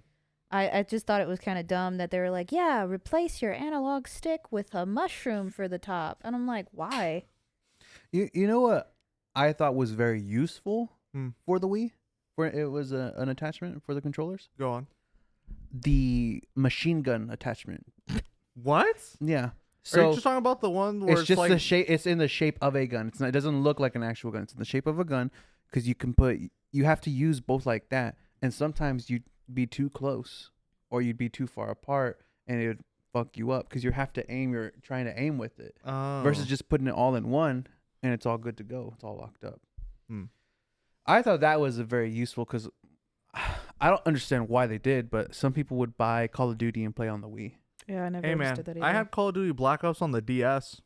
I just thought it was kind of dumb that they were like, yeah, replace your analog stick with a mushroom for the top. And I'm like, why? You know what I thought was very useful Hmm. for the Wii? Where it was an attachment for the controllers? Go on. The machine gun attachment. What? Yeah. Are So you just talking about the one where it's it's just like the shape. It's in the shape of a gun. It's not. It doesn't look like an actual gun. It's in the shape of a gun because you can put. You have to use both like that, and sometimes you'd be too close, or you'd be too far apart, and it would fuck you up because you have to aim. You're trying to aim with it versus just putting it all in one, and it's all good to go. It's all locked up. Hmm. I thought that was a very useful because I don't understand why they did, but some people would buy Call of Duty and play on the Wii, Yeah, I never Hey man, understood that either. I had Call of Duty Black Ops on the DS.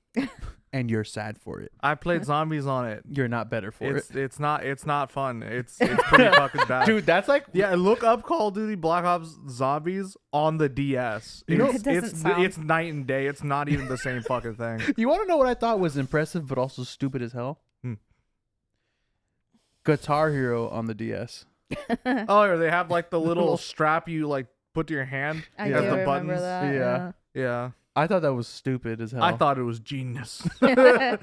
and you're sad for it. I played zombies on it. You're not better for it. It's not fun. It's pretty fucking bad. Dude, that's like Yeah, look up Call of Duty Black Ops Zombies on the DS. You know- It doesn't sound- it's night and day. It's not even the same fucking thing. You want to know what I thought was impressive but also stupid as hell? Hmm. Guitar Hero on the DS. Oh, or they have like the little strap you like put to your hand I Yeah. do as the remember buttons. that. Yeah. Yeah, I thought that was stupid as hell. I thought it was genius. Yeah.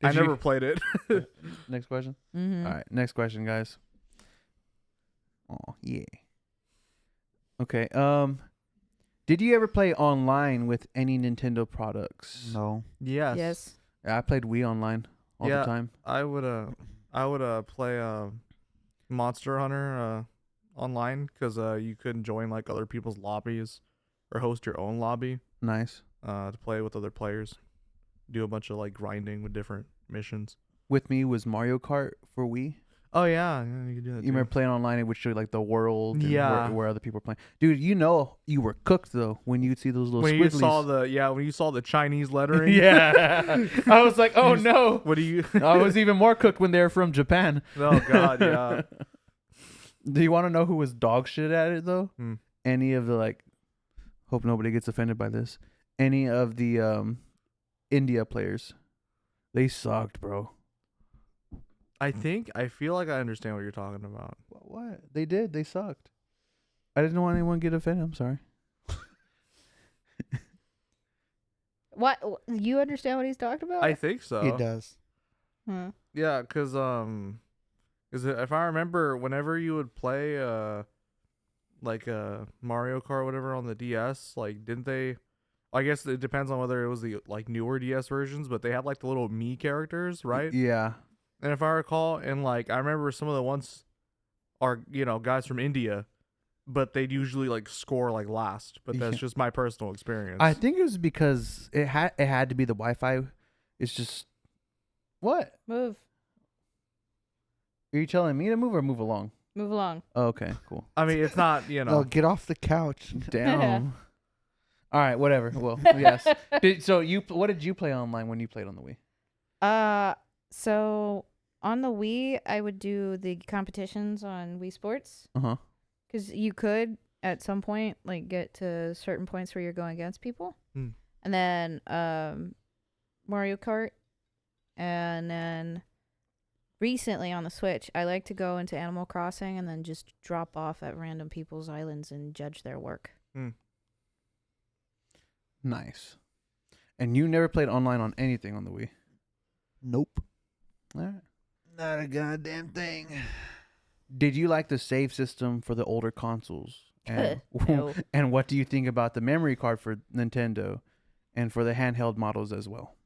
I you- never played it. Next question. Mhm. All right, next question, guys. Oh yeah. Okay. Did you ever play online with any Nintendo products? No. Yes. Yes. Yeah, I played Wii online all Yeah. the time. I would play Monster Hunter online because you couldn't join like other people's lobbies or host your own lobby Nice. to play with other players. Do a bunch of like grinding with different missions. With me was Mario Kart for Wii. Oh yeah, you can do that. You remember playing online? It would show you like the world, and Yeah. where other people were playing. Dude, you know you were cooked though when you'd see those little when squigglies. when you saw the Chinese lettering. Yeah, I was like, oh You- no. What do you? I was even more cooked when they were from Japan. Oh god, yeah. Do you want to know who was dog shit at it though? Hmm. Any of the like, hope nobody gets offended by this. Any of the India players, they sucked, bro. I feel like I understand what you're talking about. What? They did. They sucked. I didn't want anyone to get offended. I'm sorry. What? You understand what he's talking about? I think so. He does. Hmm. Yeah, because if I remember, whenever you would play like Mario Kart or whatever on the DS, like didn't they? I guess it depends on whether it was the like newer DS versions, but they had like the little Mii characters, right? Yeah. And if I recall, and like I remember some of the ones are guys from India, but they'd usually like score like last. But that's Yeah. just my personal experience. I think it was because it had to be the Wi-Fi. It's just what? Move. Are you telling me to move or move along? Move along. Oh, okay, cool. I mean, it's not No, get off the couch. Damn. All right, whatever. Well, yes. What did you play online when you played on the Wii? So on the Wii, I would do the competitions on Wii Sports Uh-huh. because you could at some point like get to certain points where you're going against people, Hmm. and then Mario Kart, and then recently on the Switch, I like to go into Animal Crossing and then just drop off at random people's islands and judge their work. Nice. And you never played online on anything on the Wii? Nope. All right. Not a goddamn thing. Did you like the save system for the older consoles? And, No. and what do you think about the memory card for Nintendo and for the handheld models as well?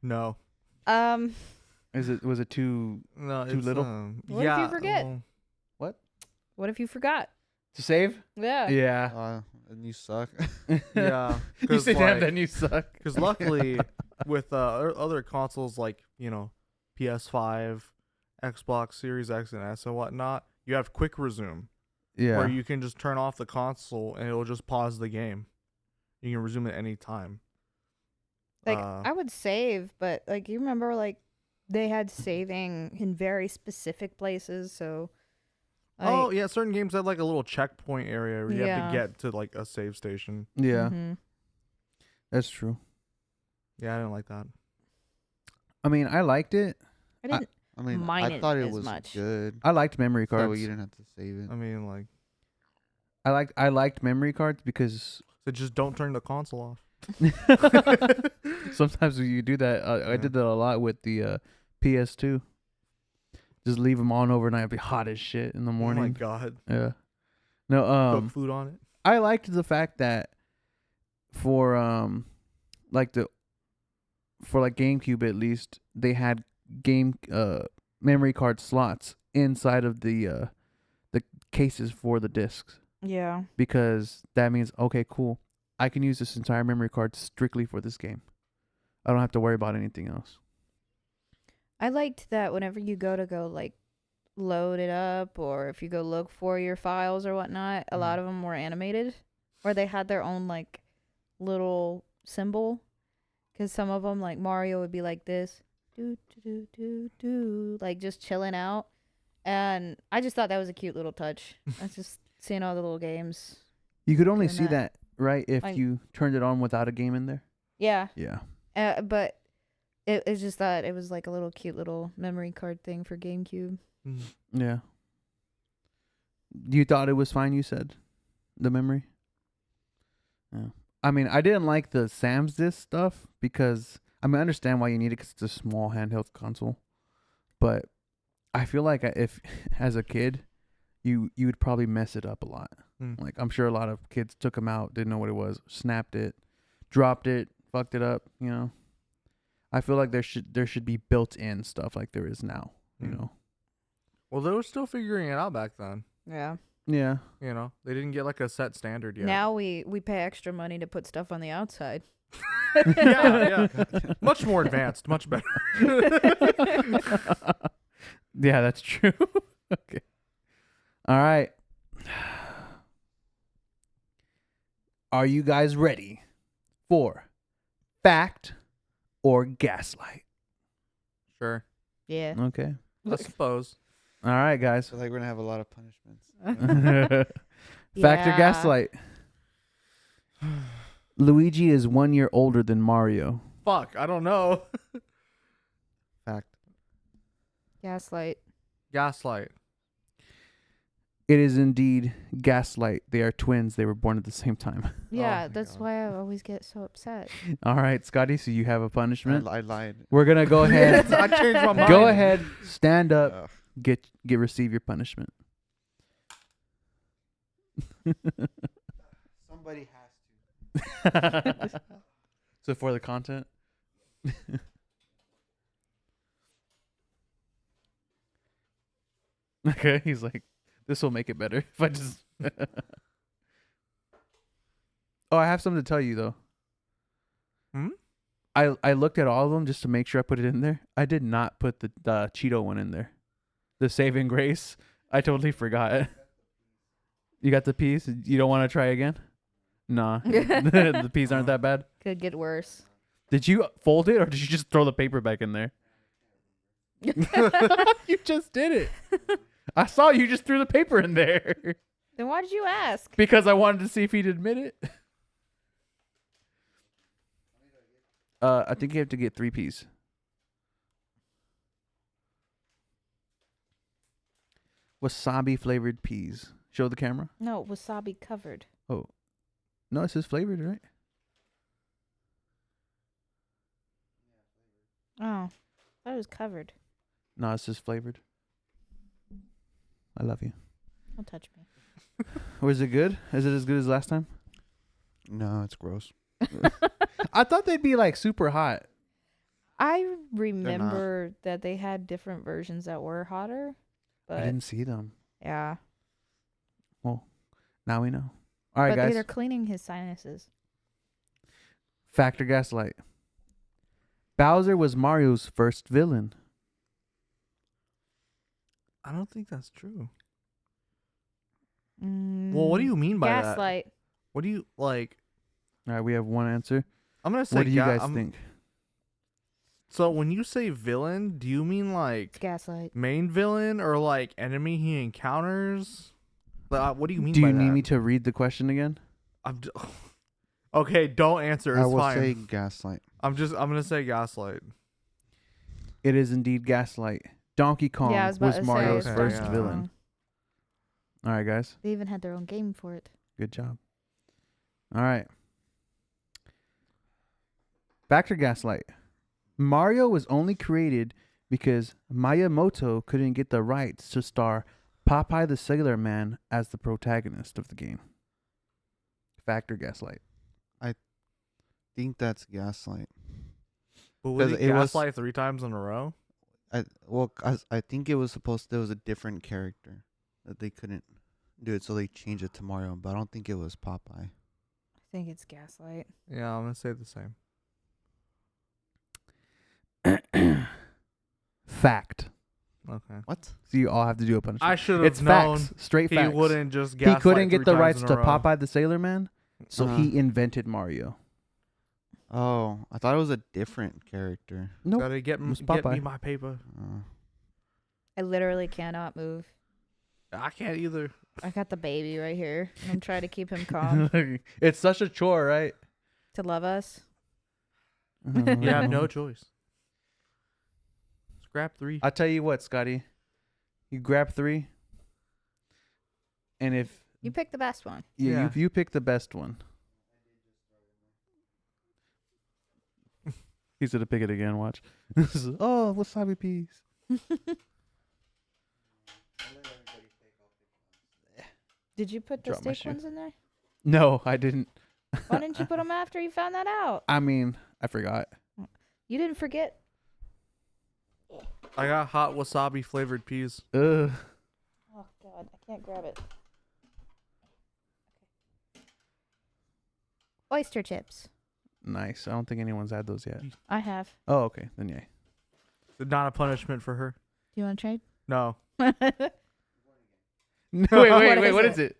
No. Was it too No, Too it's, little? What if you forget? what What if you forgot? to save? Yeah. Yeah. And you suck. Yeah. You say damn, then you suck. Because luckily, with other consoles like PS5, Xbox Series X and S and whatnot, you have quick resume, Yeah. where you can just turn off the console and it'll just pause the game. You can resume at any time. Like I would save, but like you remember, like they had saving in very specific places. So, like, Oh yeah, certain games have like a little checkpoint area where you have Yeah. to get to like a save station. Yeah, mhm. that's true. Yeah, I didn't like that. I mean, I liked it. I didn't. I mean, Mine I thought it as was much. good. I liked memory That way cards. you didn't have to save it. I mean, like, I liked memory cards because so just don't turn the console off. sometimes you do that. I Yeah. did that a lot with the PS2. Just leave them on overnight. It'd be hot as shit in the Oh my morning. god. Yeah. No. Cook food on it. I liked the fact that for like GameCube at least, they had memory card slots inside of the cases for the discs, Yeah. because that means, okay, cool, I can use this entire memory card strictly for this game. I don't have to worry about anything else. I liked that whenever you go like load it up, or if you go look for your files or whatnot, a lot of them were animated, or they had their own like little symbol. Because some of them, like Mario, would be like this, do do do do do, like just chilling out, and I just thought that was a cute little touch. I was just seeing all the little games. You could only Doing see that. that, right, if I- you turned it on without a game in there. Yeah, Yeah. but it's just that it was like a little cute little memory card thing for GameCube. Mm. Yeah. You thought it was fine, you said? The memory? Yeah. I mean, I didn't like the Sam's Disc stuff because, I mean, I understand why you need it because it's a small handheld console. But I feel like if, as a kid, you would probably mess it up a lot. Mm. Like, I'm sure a lot of kids took them out, didn't know what it was, snapped it, dropped it, fucked it up, you know? I feel like there should be built-in stuff like there is now, you Mm. know? Well, they were still figuring it out back then. Yeah. Yeah. They didn't get like a set standard yet. Now we pay extra money to put stuff on the outside. yeah. Much more advanced, much better. Yeah, that's true. Okay. All right. Are you guys ready for fact or gaslight? Sure. Yeah. Okay. I suppose. All right, I guys. feel like we're gonna have a lot of punishments. Fact or Yeah. gaslight? Luigi is 1 year older than Mario. Fuck, I don't know. Fact. Gaslight. Gaslight. It is indeed Gaslight. They are twins. They were born at the same time. Yeah, my that's God. why I always get so upset. All right, Scotty. So you have a punishment. I lied. We're gonna go ahead. I changed my mind. Go ahead. Stand up. Ugh. Get receive your punishment. Somebody has to. So for the content. Okay, he's like, this will make it better if I just. Oh, I have something to tell you though. Hmm? I looked at all of them just to make sure I put it in there. I did not put the Cheeto one in there. The Saving Grace. I totally forgot. You got the peas? You don't want to try again? Nah. The peas aren't that bad. Could get worse. Did you fold it or did you just throw the paper back in there? You just did it. I saw you just threw the paper in there. Then why did you ask? Because I wanted to see if he'd admit it. I think you have to get 3 peas. Wasabi flavored peas. Show the camera. No, wasabi covered. Oh. No, it says flavored, right? Oh, that was covered. No, it says flavored. I love you. Don't touch me. Was it good? Is it as good as last time? No, it's gross. I thought they'd be like super hot. I remember that they had different versions that were hotter, I but didn't see them. yeah. Now we know. All right, But guys. they're cleaning his sinuses. Fact or gaslight? Bowser was Mario's first villain. I don't think that's true. Mm, Well, what do you mean by that? gaslight? What do you like? All right, we have one answer. I'm gonna say. What do you guys think? So when you say villain, do you mean It's like gaslight. main villain or like enemy he encounters? Like, what do you mean? Do by you need that? me to read the question again? Okay, don't answer. It's I will fine. say gaslight. I'm gonna say gaslight. It is indeed Gaslight. Donkey Kong Yeah, I was about to Mario's say. Okay, first yeah. villain. All right, guys. They even had their own game for it. Good job. All right. Back to Gaslight. Mario was only created because Miyamoto couldn't get the rights to star Popeye the Sailor Man as the protagonist of the game. Fact or Gaslight? Think that's gaslight. But was 'Cause he it was- gaslight 3 times in a row? I think it was supposed there was a different character that they couldn't do it, so they changed it to Mario. But I don't think it was Popeye. I think it's gaslight. Yeah, I'm gonna say the same. Fact. Okay. What? So you all have to do a punishment. I should It's have known facts. Straight he facts. wouldn't just He gaslight couldn't get 3 the times rights in a to row. Popeye the Sailor Man, so Uh-huh. he invented Mario. Oh, I thought it was a different character. Nope. Gotta get It was me Popeye. my paper. I literally cannot move. I can't either. I got the baby right here. And I'm trying to keep him calm It's such a chore, right? to love us. You have no choice. Scrap 3. I'll tell you what, Scotty. You grab 3, and if You pick the best one. Yeah. you pick the best one. He's gonna pick it again. Watch. Oh, wasabi peas. Did you put the Drop my steak shoe. ones in there? No, I didn't. Why didn't you put them after you found that out? I mean, I forgot. You didn't forget? I got hot wasabi flavored peas. Ugh. Oh, God. I can't grab it. Oyster chips. Nice. I don't think anyone's had those yet. I have. Oh, okay. Then yeah. Not a punishment for her. Do you want to trade? No. No, wait. What What is is it?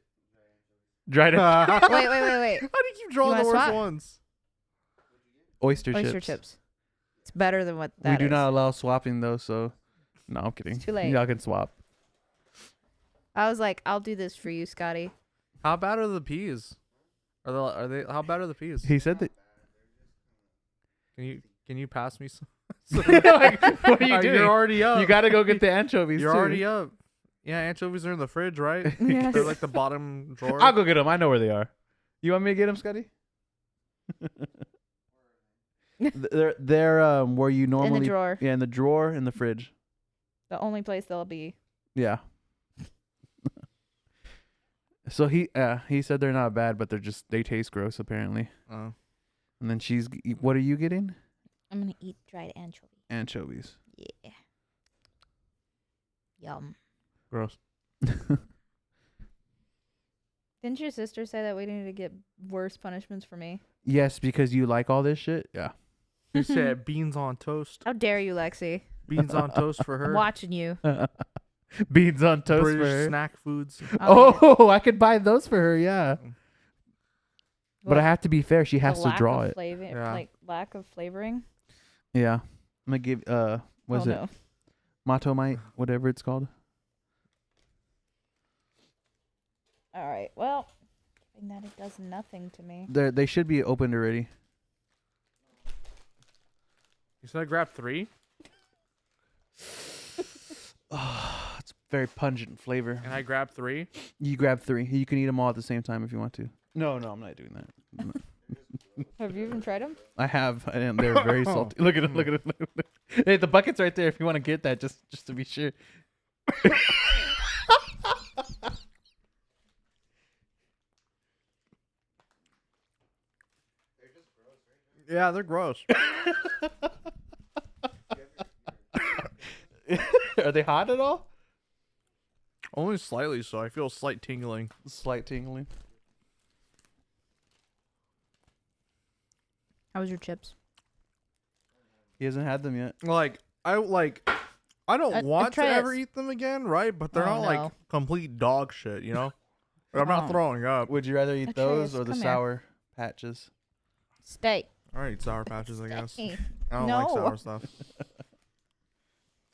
Dried How Wait. do you keep drawing You the wanna worst swap? ones? oyster Oyster chips. chips. It's better than what We that do is. not allow swapping though, so no, I'm kidding. It's too late. Y'all can swap. I was like, I'll do this for you, Scotty. How bad are the peas? Are they? How bad are the peas? He said that. Can you pass me some? Like, what are you doing? You're already up. You got to go get the anchovies You're too. already up. Yeah, anchovies are in the fridge, right? Yes. They're like the bottom drawer. I'll go get them. I know where they are. You want me to get them, Scotty? They're where you normally in the drawer. Yeah, in the drawer in the fridge. The only place they'll be. Yeah. So he said they're not bad, but they taste gross apparently. Oh. And then what are you getting? I'm gonna eat dried anchovy. Anchovies. Yeah. Yum. Gross. Didn't your sister say that we needed to get worse punishments for me? Yes, because you like all this shit. Yeah. Who said beans on toast? How dare you, Lexi? Beans on toast for I'm her. watching you. Beans on toast British for her. snack foods. Oh, I could buy those for her. Yeah. But I What, have to be fair. She the has to lack draw of it. Yeah. Like lack of flavoring. Yeah. I'm gonna give what is Oh, it? no. Matomite, whatever it's called. All right. Well, given that it does nothing to me. They should be opened already. You said I grabbed 3, It's very pungent flavor. and I grabbed 3. You grab 3. You can eat them all at the same time if you want to. No, I'm not doing that. No. Have you even tried them? I have, and they're very salty. Look at it. Look at it. Look at it. Hey, the bucket's right there if you want to get that, just to be sure. Yeah, they're gross. Are they hot at all? Only slightly, so I feel slight tingling. Slight tingling. How was your chips? He hasn't had them yet. I don't want to try ever this. eat them again, right? But they're Oh, not no. like complete dog shit, you know? I'm not Oh. throwing up. Would you rather eat Atreus, those or the come here. sour patches? Steak. All right, Sour Patches, I guess. Stay. I don't like No. sour stuff.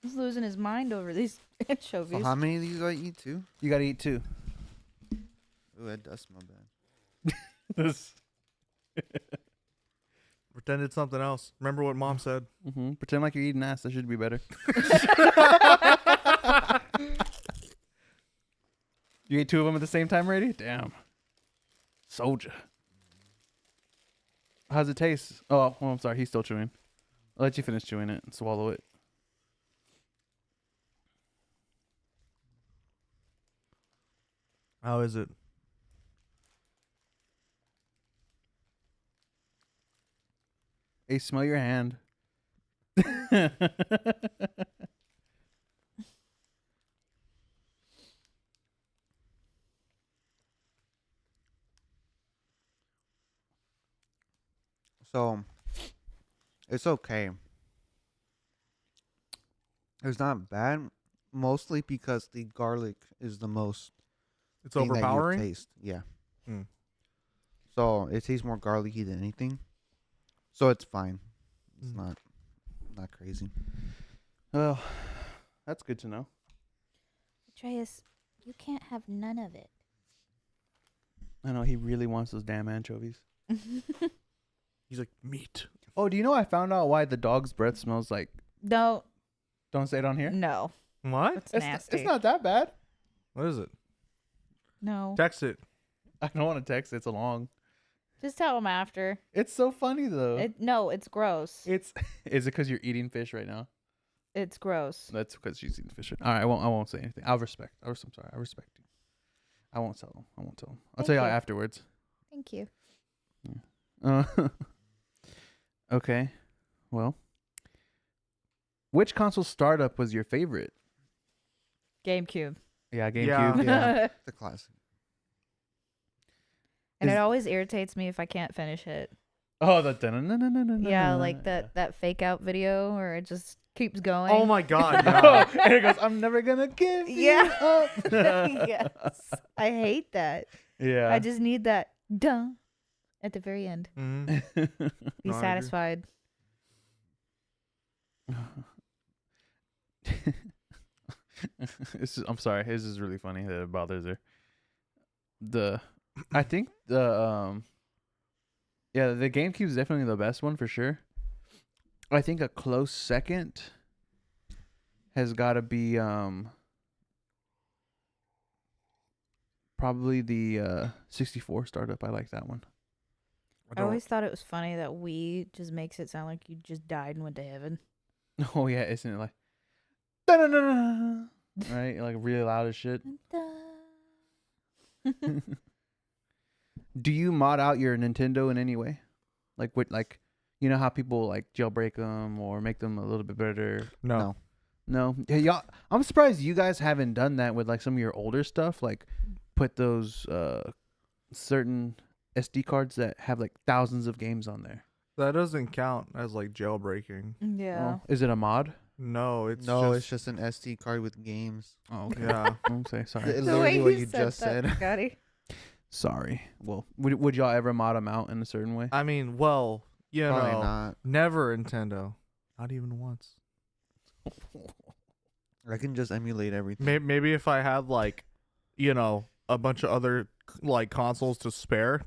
He's losing his mind over these anchovies. So how many of these do I eat too? You gotta eat 2. Ooh, that does smell bad. This. Pretend it's something else. Remember what Mom said? Pretend like you're eating ass. That should be better. You ate 2 of them at the same time, already? Damn. Soldier. How's it taste? Oh, I'm sorry. He's still chewing. I'll let you finish chewing it and swallow it. How is it? Hey, smell your hand. So, it's okay. It's not bad, mostly because the garlic is the most It's thing that you overpowering? taste. Yeah. Mm. So it tastes more garlicky than anything. So it's fine. It's Mm. not crazy. Well, that's good to know. Atreus, you can't have none of it. I know he really wants those damn anchovies. He's like, meat. Oh, do you know I found out why the dog's breath smells like? No, Don't say it on here. no, What? that's It's, nasty. it's not that bad. What is it? No, Text it. I don't want to text. It's long. just tell him after. It's so funny though. No, it's gross. Is it because you're eating fish right now? It's gross. That's because she's eating fish. All right, I won't say anything. I respect you. I won't tell him. I'll Thank tell you you. afterwards. Thank you. Okay. Well, which console startup was your favorite? GameCube. Yeah, GameCube. Yeah. The classic. And Is- it always irritates me if I can't finish it. Oh, the Yeah, like that fake out video where it just keeps going. Oh my god. Yeah. And it goes, I'm never gonna give you Yeah. up. Yes. I hate that. Yeah. I just need that duh at the very end. Mhm. Be No, I agree. satisfied. I'm sorry. This is really funny that it bothers her. I think the GameCube is definitely the best one for sure. I think a close second has got to be probably the 64 startup. I like that one. I always thought it was funny that we just makes it sound like you just died and went to heaven. Oh yeah, isn't it like "Da-da-da-da," right? Like really loud as shit. Do you mod out your Nintendo in any way? Like with like, you know how people like jailbreak them or make them a little bit better? No. No, yeah, y'all. I'm surprised you guys haven't done that with like some of your older stuff. Like, put those certain SD cards that have like thousands of games on there. That doesn't count as like jailbreaking. Yeah. Oh, is it a mod? No, it's it's just just an SD card with games. Oh, okay. yeah. I'm sorry. The The way literally what you you said just that, said. Scotty. Sorry. Well, would y'all ever mod them out in a certain way? I mean, well, you Probably know, not. never Nintendo, not even once. I can just emulate everything. Maybe if I had like, you know, a bunch of other like consoles to spare,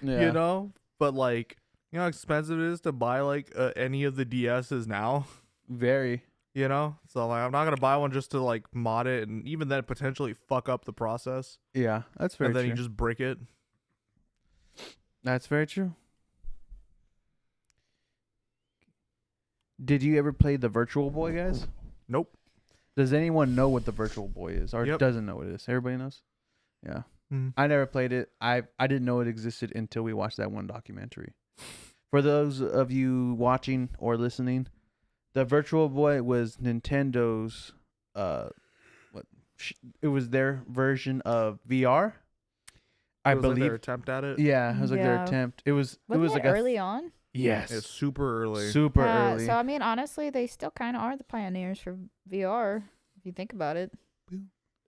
Yeah. you know, but like, you know how expensive it is to buy like any of the DSs now, Very. you know. So like, I'm not gonna buy one just to like mod it, and even then potentially fuck up the process, Yeah, that's very and then true. you just break it. That's very true. Did you ever play the Virtual Boy, guys? Nope. Does anyone know what the Virtual Boy is, or Yep. doesn't know what it is? Everybody knows. Yeah, Mm. I never played it. I didn't know it existed until we watched that one documentary. For those of you watching or listening, the Virtual Boy was Nintendo's. It was their version of VR. I It was, like, believe. their attempt at it. Yeah, it was like their Yeah. attempt. It was Wasn't like it a early on? yes, It's super early. super Yeah, early. so I mean, honestly, they still kind of are the pioneers for VR, if you think about it.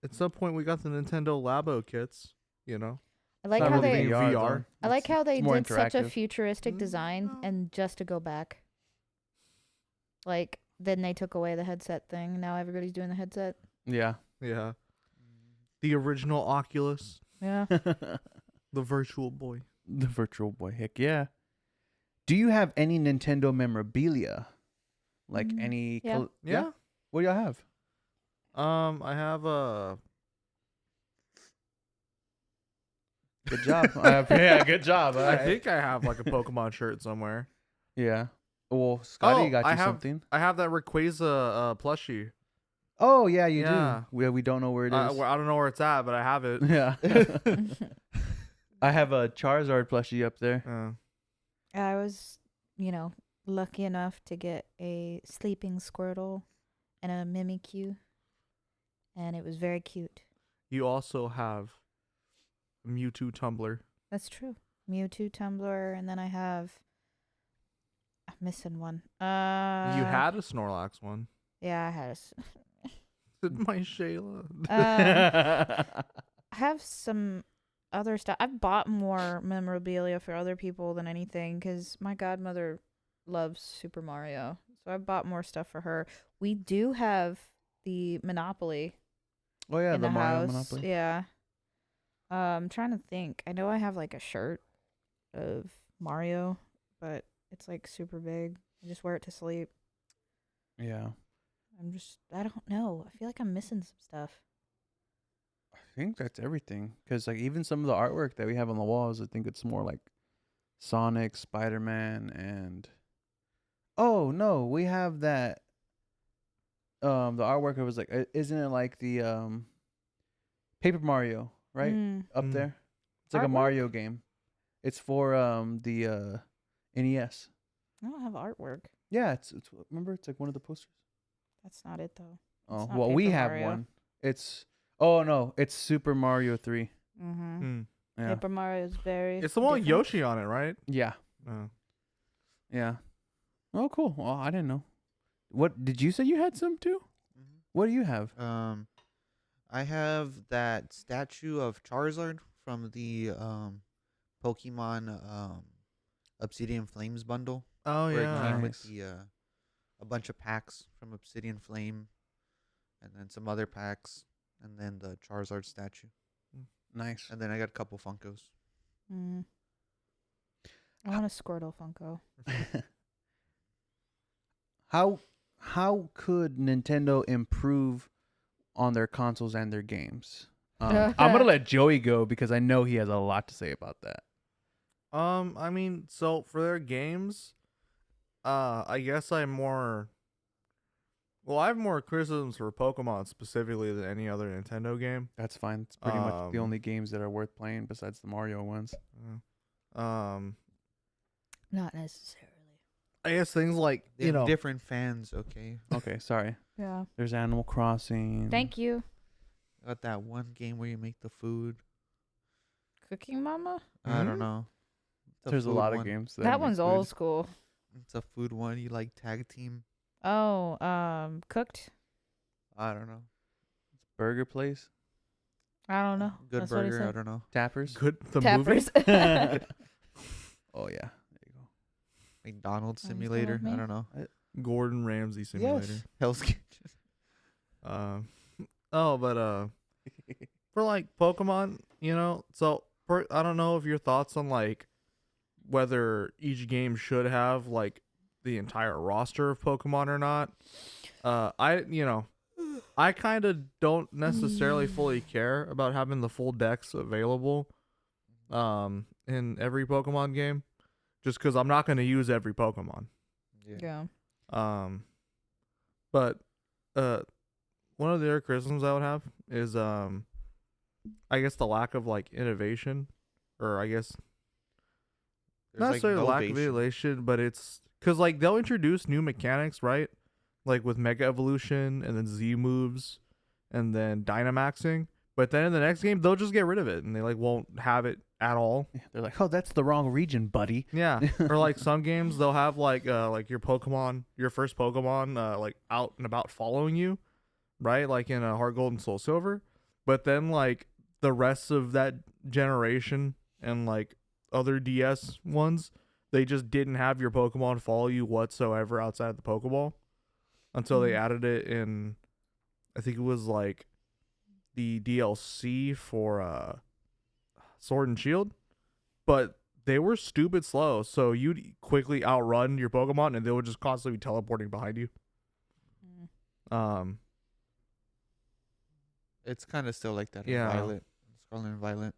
At some point, we got the Nintendo Labo kits. You know, I like Not how really they, VR. VR. I like how they it's more did such a interactive. futuristic design, No. and just to go back, like then they took away the headset thing. Now everybody's doing the headset. Yeah. Yeah, the original Oculus, Yeah. the Virtual Boy. The Virtual Boy. Heck yeah. Do you have any Nintendo memorabilia? Like Mm, any? yeah. Yeah. What do y'all have? I have Good job. Yeah, good job. I think I have like a Pokemon shirt somewhere. Yeah. Well, Scotty Oh, got I you have- something. I have that Rayquaza plushie. Oh yeah, you Yeah. do. We don't know where it is. I don't know where it's at, but I have it. Yeah. I have a Charizard plushie up there. I was, lucky enough to get a sleeping Squirtle and a Mimikyu, and it was very cute. You also have Mewtwo tumbler. That's true. Mewtwo tumbler, and then I'm missing one. You had a Snorlax one. Yeah, I had. My Shayla. I have some other stuff. I've bought more memorabilia for other people than anything because my godmother loves Super Mario, so I bought more stuff for her. We do have the Monopoly Oh yeah, in the the Mario house. Monopoly. Yeah. I'm trying to think. I know I have like a shirt of Mario, but it's like super big. I just wear it to sleep. Yeah. I don't know. I feel like I'm missing some stuff. I think that's everything. Because like even some of the artwork that we have on the walls, I think it's more like Sonic, Spider-Man, and oh no, we have that. The artwork it was like, isn't it like the Paper Mario, right? Up Mm. there. It's like a Artwork? Mario game. It's for the NES. I don't have artwork. Yeah, it's remember it's like one of the posters. That's not it though. Oh, not well, we Paper have Mario. one. It's no, it's Super Mario 3. Mm-hmm. Mm. Yeah. Paper Mario is very. It's the one with different. Yoshi on it, right? Yeah. Oh. Yeah. Oh, cool. Well, I didn't know. What did you say you had some too? Mhm. What do you have? I have that statue of Charizard from the Pokemon Obsidian Flames bundle. Oh Where it yeah. came Nice. with the a bunch of packs from Obsidian Flame, and then some other packs, and then the Charizard statue, Nice. and then I got a couple Funkos. Mm. I want a Squirtle Funko. How could Nintendo improve on their consoles and their games? I'm gonna let Joey go because I know he has a lot to say about that. I mean, so for their games, I guess I have more criticisms for Pokemon specifically than any other Nintendo game. That's fine. It's pretty much the Um, only games that are worth playing besides the Mario ones. Um, Not necessarily. I guess things like They you have know, different fans. Okay, Okay, sorry. Yeah. There's Animal Crossing. Thank you, got that one game where you make the food. Cooking Mama. I Mhm. don't know. It's There's a food lot one. of games. That make one's food. old school. It's a food one. You like tag team. Oh, cooked. I don't know. Burger Place. I don't know. Good That's what he burger. I said. don't know. Tappers. good the movie. Tappers. Oh yeah. There you go. McDonald's Oh, he's going Simulator. with me? I don't know. Gordon Ramsay Simulator. Yes. Hell's Kitchen. But for like Pokemon, so I don't know if your thoughts on like whether each game should have like the entire roster of Pokemon or not. I kind of don't necessarily fully care about having the full decks available in every Pokemon game just cuz I'm not going to use every Pokemon. Yeah. But one of the other criticisms I would have is I guess the lack of like innovation, or I guess There's, not like, necessarily lack of novation. innovation, but it's because like they'll introduce new mechanics, right? Like with Mega Evolution and then Z moves and then Dynamaxing. But then in the next game they'll just get rid of it and they like won't have it at all. Yeah, they're like, oh, that's the wrong region, buddy. Yeah. Or like some games they'll have like your Pokemon, your first Pokemon like out and about following you, right? Like in a Heart Gold and Soul Silver. But then like the rest of that generation and like other DS ones, they just didn't have your Pokemon follow you whatsoever outside the Pokeball until they added it in, I think it was like the DLC for Sword and Shield. But they were stupid slow, so you'd quickly outrun your Pokemon and they would just constantly be teleporting behind you. It's kind of still like that. Yeah. In Violet, Scarlet and Violet.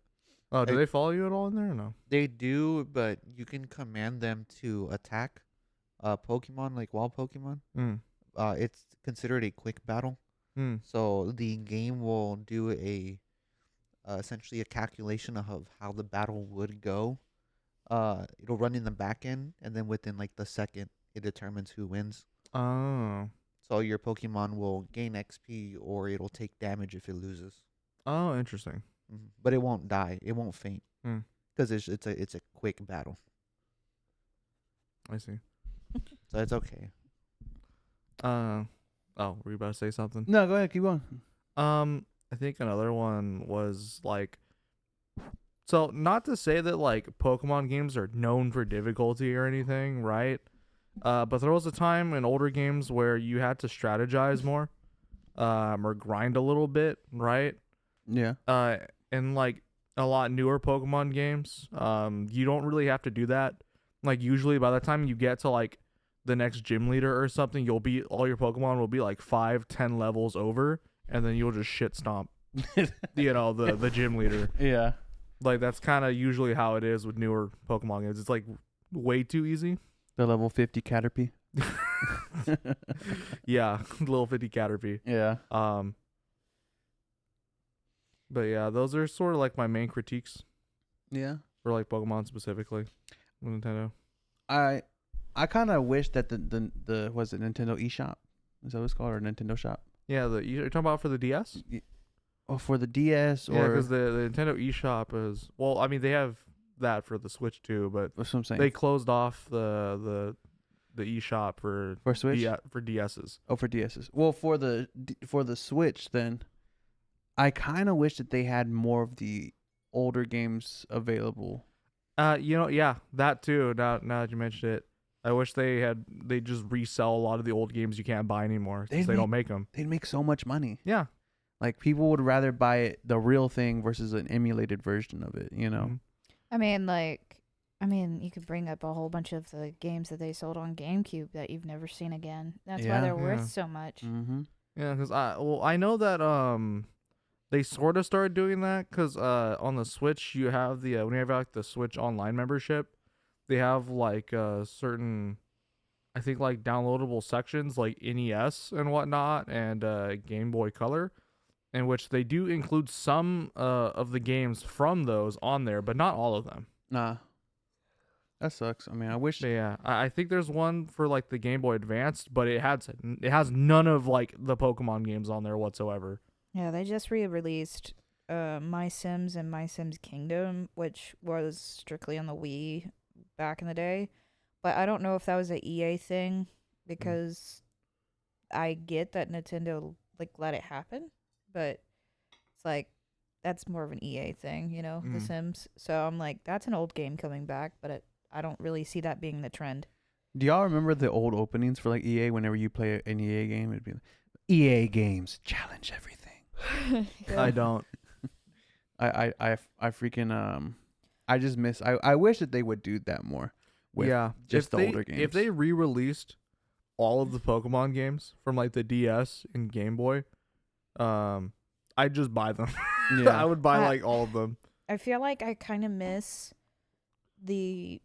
Oh, do Like- they follow you at all in there or no? They do, but you can command them to attack Pokemon, like wild Pokemon. It's considered a quick battle. So the game will do essentially a calculation of how the battle would go. It'll run in the back end, and then within like the second, it determines who wins. Oh. So your Pokemon will gain XP, or it'll take damage if it loses. Oh, interesting. But it won't die. It won't faint Hmm. because it's a quick battle. I see. So it's okay. Oh, were you about to say something? No, go ahead, keep going. I think another one was like, so not to say that like Pokemon games are known for difficulty or anything, right? But there was a time in older games where you had to strategize more, or grind a little bit, right? Yeah. And like a lot newer Pokemon games, you don't really have to do that. Like usually by the time you get to like the next gym leader or something, all your Pokemon will be like 5-10 levels over, and then you'll just shit stomp, the gym leader. Yeah. Like that's kind of usually how it is with newer Pokemon games. It's like way too easy. The level 50 Caterpie. Yeah, little 50 Caterpie. Yeah. But yeah, those are sort of like my main critiques Yeah. for like Pokemon specifically with Nintendo. I kind of wish that the was it Nintendo eShop? Is that what it's called, or Nintendo Shop? Yeah, you're talking about for the DS? Or for the DS, Yeah, or because the Nintendo eShop is, well, I mean they have that for the Switch too, but that's what I'm saying. they closed off the eShop for Switch. for DSs. Oh, for DSs. Well, for the Switch, then I kind of wish that they had more of the older games available. Yeah, that too. Now that you mentioned it, I wish they just resell a lot of the old games you can't buy anymore because they don't make them. They'd make so much money. Yeah. Like people would rather buy it, the real thing versus an emulated version of it. You know. Mhm. You could bring up a whole bunch of the games that they sold on GameCube that you've never seen again. That's Yeah. why they're Yeah. worth so much. Mm-hmm. Yeah, because I know that They sort of started doing that because on the Switch you have the when you have like the Switch Online membership, they have like certain, I think like downloadable sections like NES and whatnot and Game Boy Color, in which they do include some of the games from those on there, but not all of them. Nah. That sucks. I mean, I wish. But yeah, I think there's one for like the Game Boy Advanced, but it has none of like the Pokemon games on there whatsoever. Yeah, they just re-released My Sims and My Sims Kingdom, which was strictly on the Wii back in the day. But I don't know if that was a EA thing, because I get that Nintendo like let it happen, but it's like that's more of an EA thing, you know, The Sims. So I'm like, that's an old game coming back, but I don't really see that being the trend. Do y'all remember the old openings for like EA? Whenever you play an EA game, it'd be like, EA games challenge everything. I don't. I freaking I just miss. I wish that they would do that more. With just the older games. If they re-released all of the Pokemon games from like the DS and Game Boy, I'd just buy them. Yeah. I would buy like all of them. I feel like I kind of miss the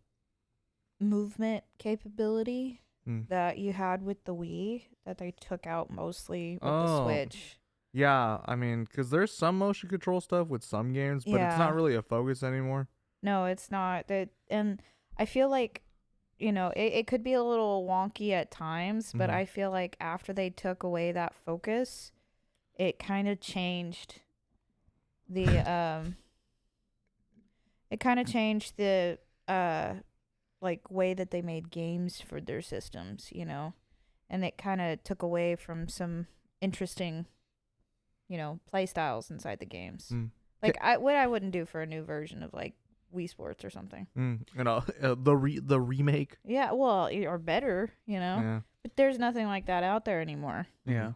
movement capability that you had with the Wii that they took out mostly with the Switch. Yeah, I mean, because there's some motion control stuff with some games, but it's not really a focus anymore. No, it's not. And I feel like, you know, it could be a little wonky at times, but I feel like after they took away that focus, it kind of changed the like way that they made games for their systems, you know, and it kind of took away from some interesting, you know, play styles inside the games. Like I wouldn't do for a new version of like Wii Sports or something. You know, the remake. Yeah, well, or better, you know. Yeah. But there's nothing like that out there anymore. Yeah.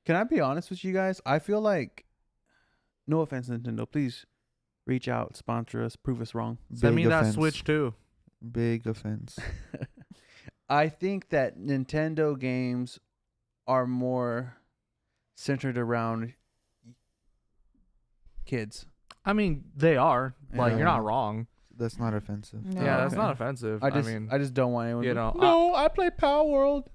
Can I be honest with you guys? I feel like, no offense, Nintendo, please reach out, sponsor us, prove us wrong. Send me that Switch too. Big offense. I think that Nintendo games are more centered around kids. I mean, they are. Like, Yeah. you're not wrong. That's not offensive. No. Yeah, that's Okay. not offensive. I just don't want anyone. you know, No, I play Power World.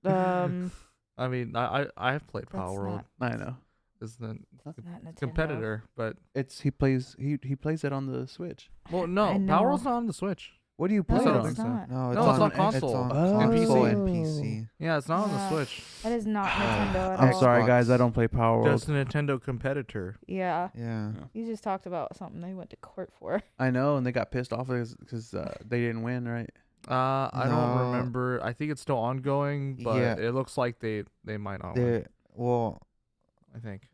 I mean, I have played That's Power World. I know. Is the Not Nintendo. competitor, but He plays it on the Switch. well, I no, know. Power World's not on the Switch. What do you No, play I don't it it's think so. not. No, it's No, it's on It's console. on Oh. console And and PC. PC. Yeah, it's not on the Nah. Switch. That is not Nintendo at I'm all. sorry, Xbox. guys. I don't play Power World. Just a Nintendo competitor. Yeah. Yeah. You just talked about something they went to court for. I know, and they got pissed off because they didn't win, right? I don't No. remember. I think it's still ongoing, but Yeah. it looks like they might not win. They're, well, I think.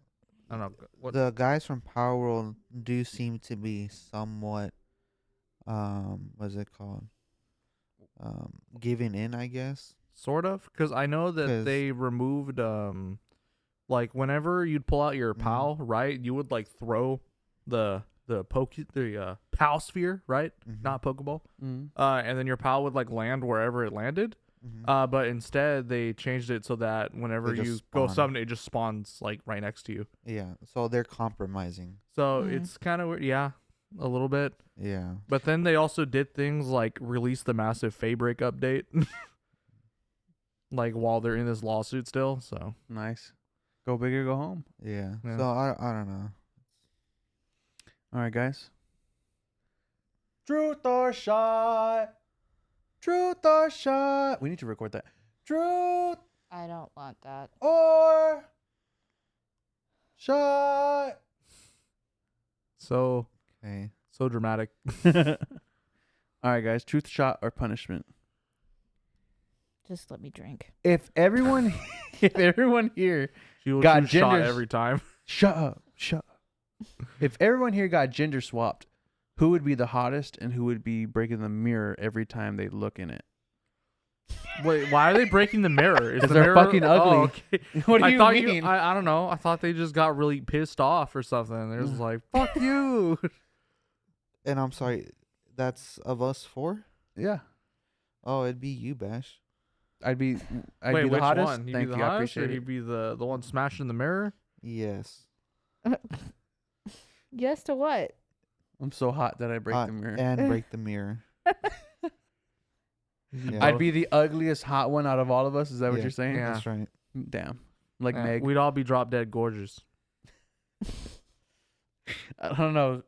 I don't know. What? the guys from Power World do seem to be somewhat, what's it called? Giving in, I guess. Sort of, because I know that 'Cause- they removed like whenever you'd pull out your Mhm. PAL, right? You would like throw the PAL sphere, right? Mhm. Not Pokeball. Mm. And then your PAL would like land wherever it landed. Mhm. But instead they changed it so that whenever They you just go spawn. summon, it just spawns like right next to you. Yeah. So they're compromising. So Mhm. it's kind of weird. Yeah, a little bit. Yeah. But then they also did things like release the massive Fabric update, like while they're in this lawsuit still. So Nice. Go big or go home. Yeah. Yeah. So I don't know. All right, guys. Truth or shot? Truth or shot? We need to record that. Truth I don't want that. or shot? so Okay. dramatic. All right, guys. Truth shot or punishment? Just let me drink. If everyone here She will Got shoot a shot genders. every time. shut up. If everyone here got gender swapped, who would be the hottest and who would be breaking the mirror every time they look in it? Wait, why are they breaking the mirror? Is 'Cause the they're mirror fucking ugly. Oh, okay. What do I you thought mean? I don't know. I thought they just got really pissed off or something. They're just like, "Fuck you." And I'm sorry, that's of us four? Yeah, Oh, it'd be you, Bash. I'd be Wait, the which hottest. one? He'd Thank be the you, I hottest, or appreciate he'd it. be the one smashing the mirror? Yes. Yes to what? I'm so hot that I break the mirror. And break the mirror. Yeah. I'd be the ugliest hot one out of all of us. Is that what you're saying? Yeah. That's right. Damn. Like Meg. We'd all be drop dead gorgeous. I don't know.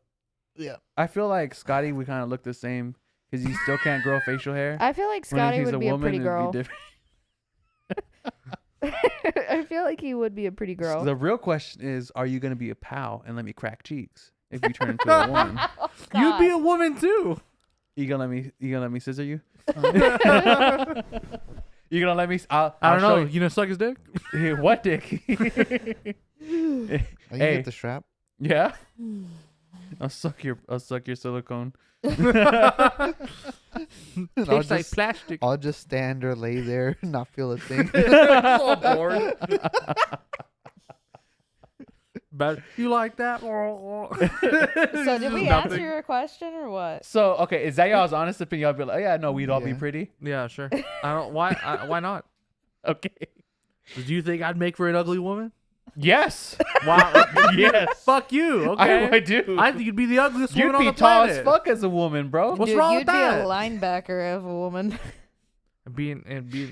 Yeah. I feel like Scotty, we kind of look the same because he still can't grow facial hair. I feel like When Scotty he's would be a woman, pretty it'd girl. different. I feel like he would be a pretty girl. The real question is, are you going to be a pal and let me crack cheeks if you turn into a woman? Oh, You'd be God. a woman too. You gonna let me scissor you? You gonna let me? I I'll don't show know. you. You know, suck his dick. What dick? Oh, you Hey. get the strap? Yeah. I'll suck your silicone. Tastes like plastic. I'll just stand or lay there and not feel a thing. So bored. But you like that? So did we answer your question or what? So okay, is that y'all's honest opinion? Y'all be like, oh, yeah, no, we'd all be Yeah. pretty. Yeah, sure. I don't. Why not? Okay. Do you think I'd make for an ugly woman? Yes. Wow. Yes. Fuck you. Okay. I do. I think you'd be the ugliest You'd woman on be the tall planet. as fuck as a woman, bro. What's Dude, wrong you'd with be that? a linebacker of a woman. Being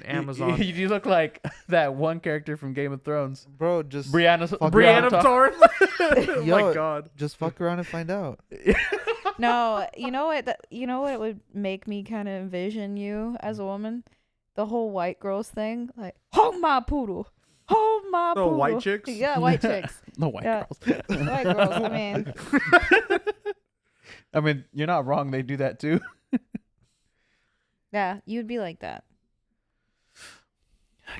Amazon. You look like that one character from Game of Thrones, Bro, just Brianna. Brianna Tar- Torres. Oh Yo, my god. just fuck around and find out. No, you know what? You know what it would make me kind of envision you as a woman? The whole white girls thing, like hold my poodle, hold my The poodle. white chicks? Yeah, white chicks. No white Yeah. girls. White girls. I mean, you're not wrong. They do that too. Yeah, you'd be like that.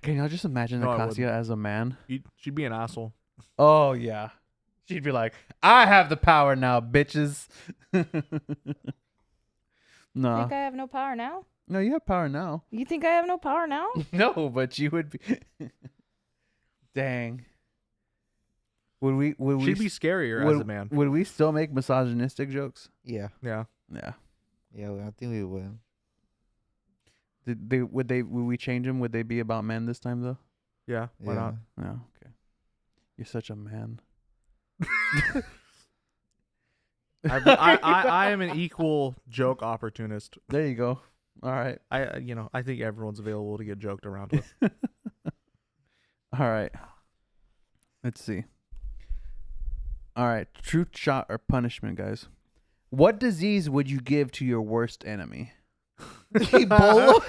Can y'all just imagine No, I Acacia wouldn't. as a man? She'd be an asshole. Oh yeah, she'd be like, "I have the power now, bitches." No, Think I have no power now? no, you have power now. You think I have no power now? No, but you would be. Dang. Would we? She'd be scarier would, as a man. Would we still make misogynistic jokes? Yeah. Yeah. Yeah. Yeah, I think we would. Would we change them? Would they be about men this time though? Yeah. Why not? No. Okay. You're such a man. I am an equal joke opportunist. There you go. All right. I think everyone's available to get joked around with. All right. Let's see. All right. Truth shot or punishment, guys. What disease would you give to your worst enemy? Ebola?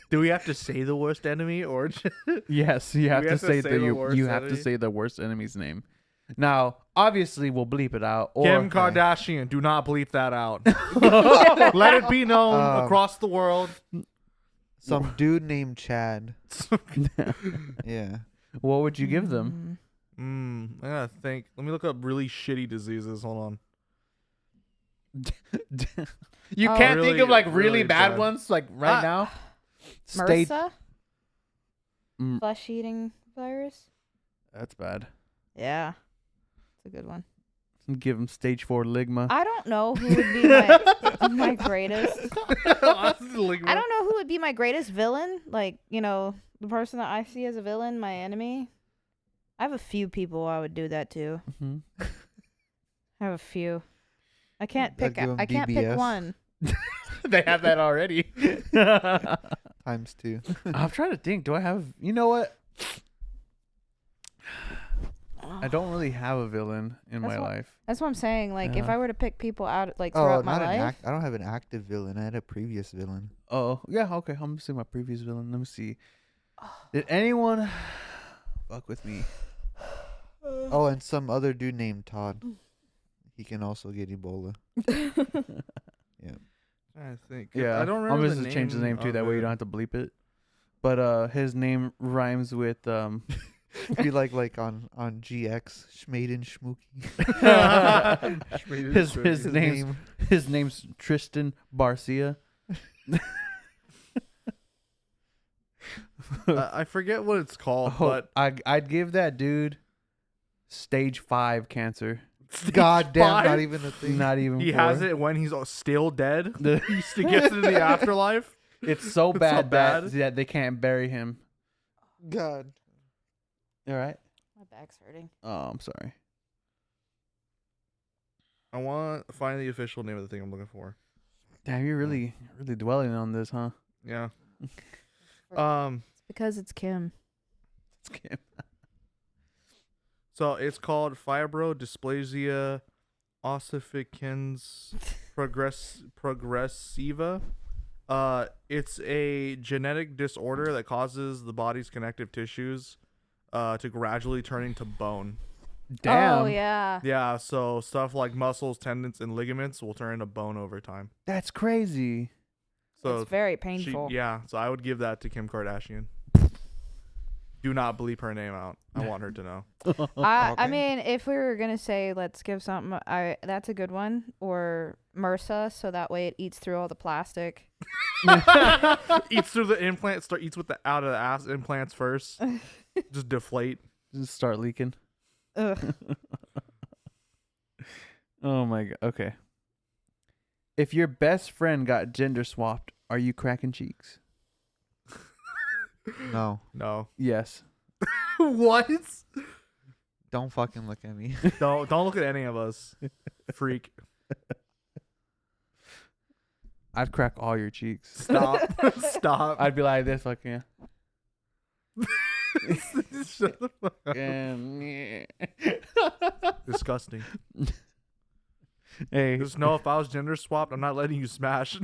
Do we have to say the worst enemy or just Yes, you have We to have to say say the the you worst have to enemy? say the worst enemy's name. Now, obviously, we'll bleep it out. Or Kim Kardashian? Do not bleep that out. Let it be known across the world. Some dude named Chad. Yeah. what would you give them? I gotta think. Let me look up really shitty diseases. Hold on. You Oh. can't think of Really, like really really bad bad. ones like right now. MRSA? Mm. Flesh-eating virus? That's bad. Yeah. It's a good one. Give them stage 4 ligma. I don't know who would be my greatest. I I don't know who would be my greatest villain. Like, the person that I see as a villain, my enemy. I have a few people I would do that to. Mhm. I have a few. I can't That'd pick. give 'em I can't pick BBS. one. They have that already. Times 2. I'm trying to think. Do I have? You know what? I don't really have a villain in That's my what- life. That's what I'm saying. Like, if Yeah. I were to pick people out, like Oh, throughout my not an life, I don't have an active villain. I had a previous villain. Oh yeah. Okay. I'm gonna say my previous villain. Let me see. Did anyone fuck with me? Oh, and some other dude named Todd. He can also get Ebola. I think. Yeah. I don't remember. I'm the just gonna change the name too. of That way you it. don't have to bleep it. His name rhymes with Be like on GX, Schmaden Schmooky. his name's Tristan Barcia. I forget what it's called, but I'd give that dude stage 5 cancer. God damn, five? not even a thing. Not even he 4. has it when he's still dead. The- He gets it in the afterlife. It's so It's so bad, bad. that they can't bury him. God. All right. My back's hurting. Oh, I'm sorry. I want to find the official name of the thing I'm looking for. Damn, you're really dwelling on this, huh? Yeah. It's because it's Kim. It's Kim. So it's called fibrodysplasia ossificans progressiva. It's a genetic disorder that causes the body's connective tissues to gradually turning to bone. Damn. Oh yeah. Yeah, so stuff like muscles, tendons, and ligaments will turn into bone over time. That's crazy. So It's very painful. so I would give that to Kim Kardashian. Do not bleep her name out. I want her to know. I Okay. mean, if we were gonna say let's give something, that's a good one. Or MRSA, so that way it eats through all the plastic. Eats through the implant. Eats with the out of the ass implants first. Just deflate. Just start leaking. Ugh. Oh my god. Okay. If your best friend got gender swapped, are you cracking cheeks? No. No. Yes. What? Don't fucking look at me. Don't look at any of us. Freak. I'd crack all your cheeks. Stop. Stop. I'd be like this, fucking. Shut the fuck up. Yeah. Disgusting. Hey, Just know if I was gender swapped, I'm not letting you smash.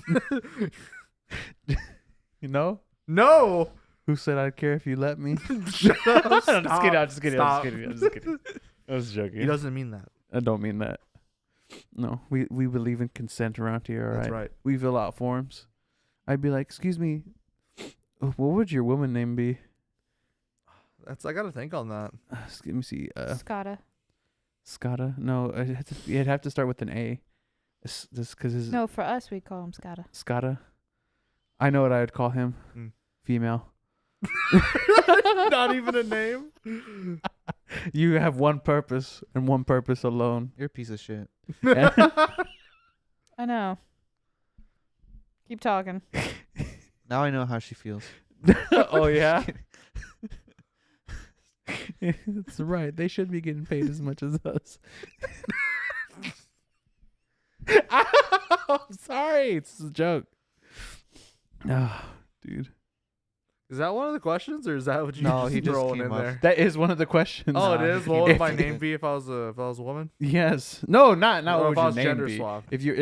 you know No. who said I'd care if you let me? Shut up. I'm Stop. just kidding. I'm just kidding. Stop. I'm just kidding. I was joking. He doesn't mean that. I don't mean that. No, we believe in consent around here. All right. That's right. We fill out forms. I'd be like, "Excuse me, what would your woman name be?" I gotta think on that. Let me see. Scotta. Scotta. No, it'd have to start with an A. Just because his No, for us we call him Scotta. Scotta. I know what I would call him. Mm. Female. Not even a name. You have one purpose and one purpose alone. You're a piece of shit. I know. Keep talking. Now I know how she feels. Oh yeah. That's right. They should be getting paid as much as us. I'm sorry. It's a joke. Oh, dude. Is that one of the questions, or is that what you No, just he just throwing came in up. there? That is one of the questions. Oh, it Nah, is. he What came would up my with name it. be if I was a woman? Yes. No, not Or what if I would was your name gender be. swapped? If you're,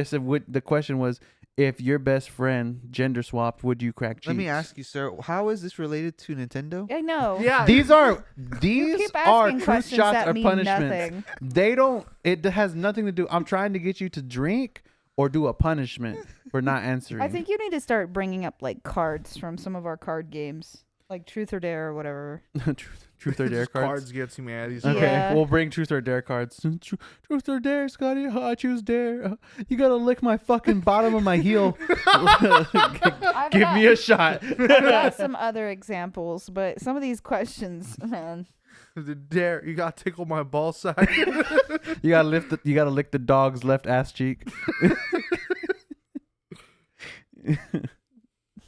the question was, if your best friend gender swapped, would you crack cheeks? Let me ask you, sir. How is this related to Nintendo? I know. Yeah. These are You keep are asking truth questions shots that or mean punishments. nothing. They don't. It has nothing to do. I'm trying to get you to drink or do a punishment for not answering. I think you need to start bringing up like cards from some of our card games, like Truth or Dare or whatever. truth or dare Just cards. gets humanities. Okay, Yeah. we'll bring truth or dare cards. Truth or dare, Scotty? I choose dare. You gotta lick my fucking bottom of my heel. Give me a shot. I've got some other examples, but some of these questions, man. The dare, you gotta tickle my ball sack. You gotta You gotta lick the dog's left ass cheek.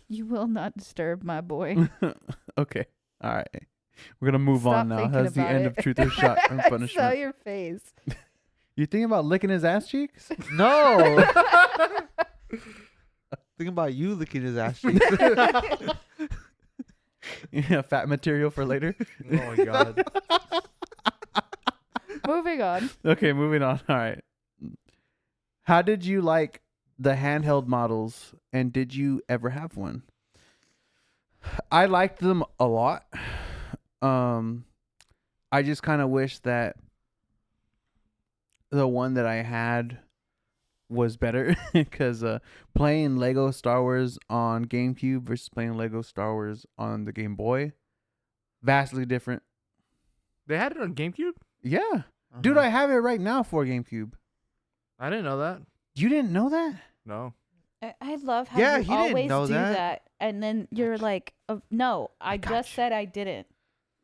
You will not disturb my boy. Okay, all right. We're gonna move Stop on now. thinking That's the about end it. of truth or shot and I saw punishment. your face. You thinking about licking his ass cheeks? No. Thinking about you licking his ass cheeks. Yeah, fat material for later. Oh my god. Moving on. Okay, moving on. All right. How did you like the handheld models, and did you ever have one? I liked them a lot. I just kind of wish that the one that I had was better because playing Lego Star Wars on GameCube versus playing Lego Star Wars on the Game Boy, vastly different. They had it on GameCube? Yeah. Dude, I have it right now for GameCube. I didn't know that. You didn't know that? No. I love how Yeah, you he didn't always know do that. that. And then you're like, no, I got just you. said I didn't.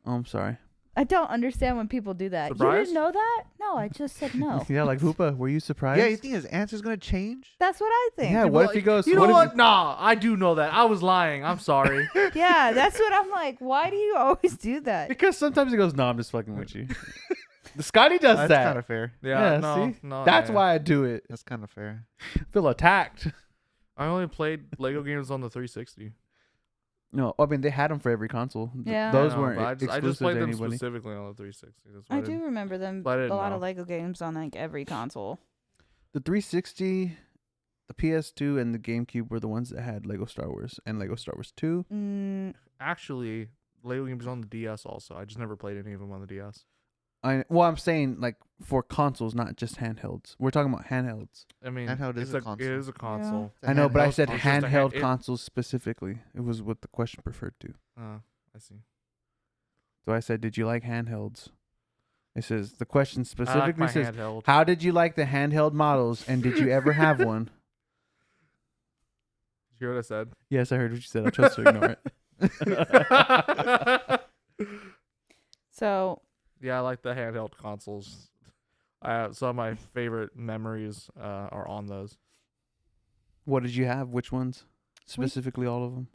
Oh, I'm sorry. I don't understand when people do that. You Surprised? didn't know that? No, I just said no. Yeah, like Hoopa, were you surprised? Yeah, you think his answer's gonna change? That's what I think. Yeah, what if he goes? You know if what? Nah, I do know that. I was lying. I'm sorry. Yeah, that's what I'm like. Why do you always do that? Because sometimes he goes, "No, I'm just fucking with you." The Scotty does That's that. kind of fair. Yeah, Yeah, no, see? no. That's yeah. why I do it. That's kind of fair. I feel attacked. I only played Lego games on the 360. No, I mean they had them for every console. Yeah. Those I know, weren't but exclusive I just played to them anybody. specifically on the 360. That's why I I didn't- do remember them. but I A didn't lot know. of Lego games on like every console. The 360, the PS2, and the GameCube were the ones that had Lego Star Wars and Lego Star Wars 2. Actually, Lego games on the DS also. I just never played any of them on the DS. I'm saying like for consoles, not just handhelds. We're talking about handhelds. I mean, Handheld is it's a It console. is a console. It's a I know, but I handheld said console. It's just a handheld hand- consoles specifically. It was what the question referred to. I see. So I said, did you like handhelds? It says the question I like specifically my says, handheld. how did you like the handheld models, and did you ever have one? Did you hear what I said? Yes, I heard what you said. I chose to ignore it. So Yeah, I like the handheld consoles. Some of my favorite memories are on those. What did you have? Which ones? Specifically, all of them.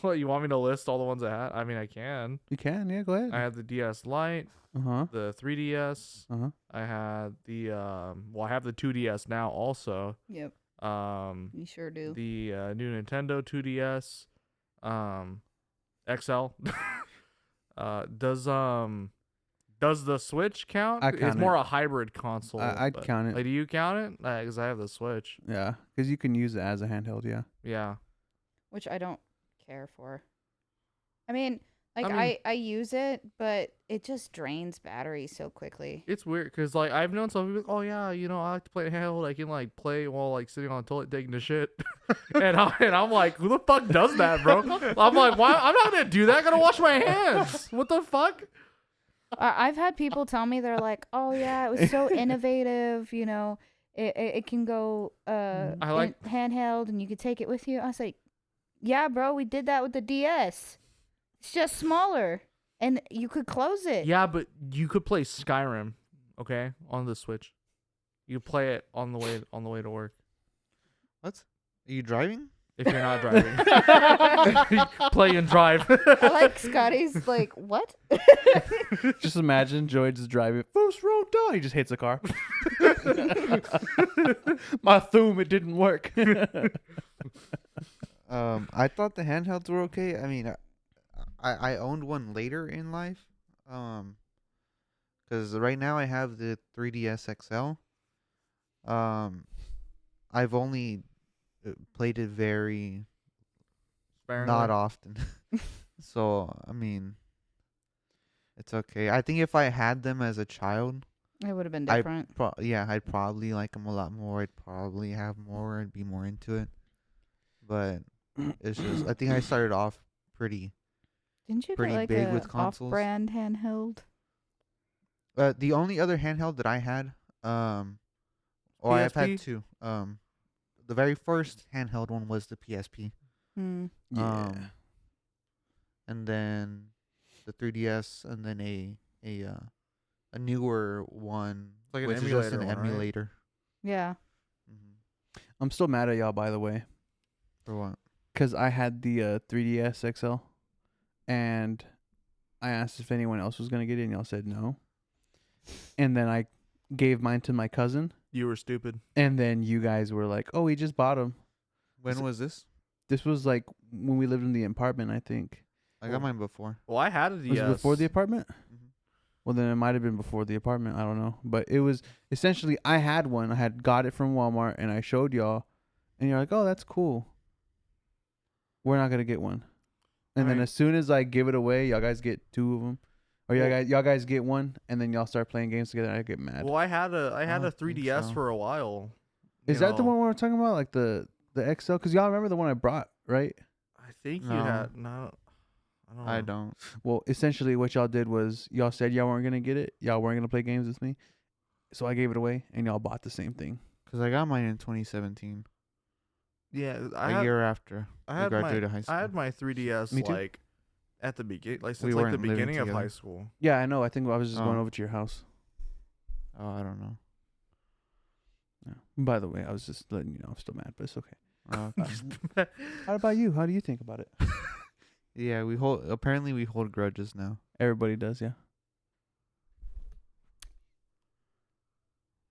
What, you want me to list all the ones I had? I mean, I can. You can, yeah. Go ahead. I had the DS Lite, Uh huh. the 3DS. Uh huh. I had the I have the 2DS now also. yep, You sure do. The new Nintendo 2DS, XL. Does the Switch count? I It's count more it. a hybrid console. I'd but- count it. Like, do you count it? Because I have the Switch. Yeah, because you can use it as a handheld. Yeah. Yeah. Which I don't care for. I mean, like I mean- I use it, but it just drains battery so quickly. It's weird because like I've known some people. Oh yeah, I like to play handheld. I can like play while like sitting on the toilet taking a shit, and I'm like, who the fuck does that, bro? I'm like, why? I'm not gonna do that. I gotta wash my hands. What the fuck? I've had people tell me they're like, "Oh yeah, it was so innovative. It can go handheld and you can take it with you." I was like, "Yeah, bro, we did that with the DS. It's just smaller, and you could close it." Yeah, but you could play Skyrim, okay, on the Switch. You play it on the way to work What? Are you driving? if you're not driving. Play and drive. I like Scotty's like, "What?" Just imagine Joey just driving. First road down. He just hits the car. My thumb, it didn't work. I thought the handhelds were okay. I mean, I owned one later in life. Because right now I have the 3DS XL. I've only played it very not often. So, I mean, it's okay. I think if I had them as a child, It would have been different. I'd probably like them a lot more. I'd probably have more and be more into it. But it's just, I think I started off pretty. Didn't you pretty get like big a with consoles. off-brand handheld? The only other handheld that I had, I've had PSP? two. The very first handheld one was the PSP. Hmm. Yeah. And then the 3DS, and then a newer one, Like an which is just emulator an one, right? emulator. Yeah. I'm still mad at y'all, by the way, For what? because I had the 3DS XL, and I asked if anyone else was gonna get it, and y'all said no. And then I gave mine to my cousin, You were stupid. and then you guys were like, "Oh, he just bought them." When was this? This was like when we lived in the apartment, I think. I got mine before. Well, I had a DS. Was it before the apartment? Mhm. Well, then it might have been before the apartment. I don't know. But it was essentially, I had one. I had got it from Walmart, and I showed y'all. And you're like, oh, that's cool. We're not going to get one. And then Alright. as soon as I give it away, y'all guys get two of them. Or y'all guys get one, and then y'all start playing games together, and I get mad. Well, I had a don't think 3DS so. for a while. Is that the one we were talking about? Like the XL? Because y'all remember the one I brought, right? I think you No. had. No, I don't know. I don't. Well, essentially what y'all did was y'all said y'all weren't going to get it. Y'all weren't going to play games with me. So I gave it away, and y'all bought the same thing. Because I got mine in 2017. Yeah, A year after I I had graduated high school. I had my 3DS Me too. like At the beginning, like We since like the weren't living beginning of together. high school. Yeah, I know. I think I was just going Oh. over to your house. Oh, I don't know. Yeah. By the way, I was just letting you know I'm still mad, but it's okay. Okay. How about you? How do you think about it? Yeah, we hold grudges now. Everybody does, yeah.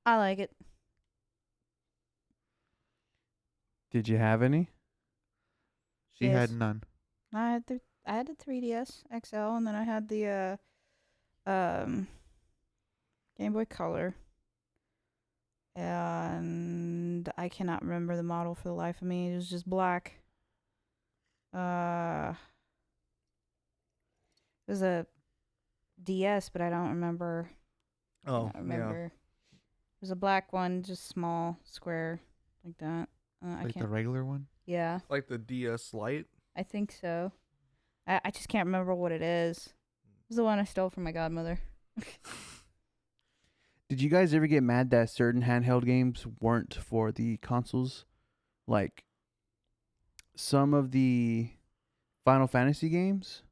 I like it. Did you have any? She Yes. had none. I had the 3DS XL, and then I had the Game Boy Color. And I cannot remember the model for the life of me. It was just black. It was a DS, but I don't remember. Oh, I don't remember. It was a black one, just small, square, like that. I Like the can't. regular one. Yeah, yeah. Like the DS Lite. I think so. I just can't remember what it is. It was the one I stole from my godmother. Did you guys ever get mad that certain handheld games weren't for the consoles? Like some of the Final Fantasy games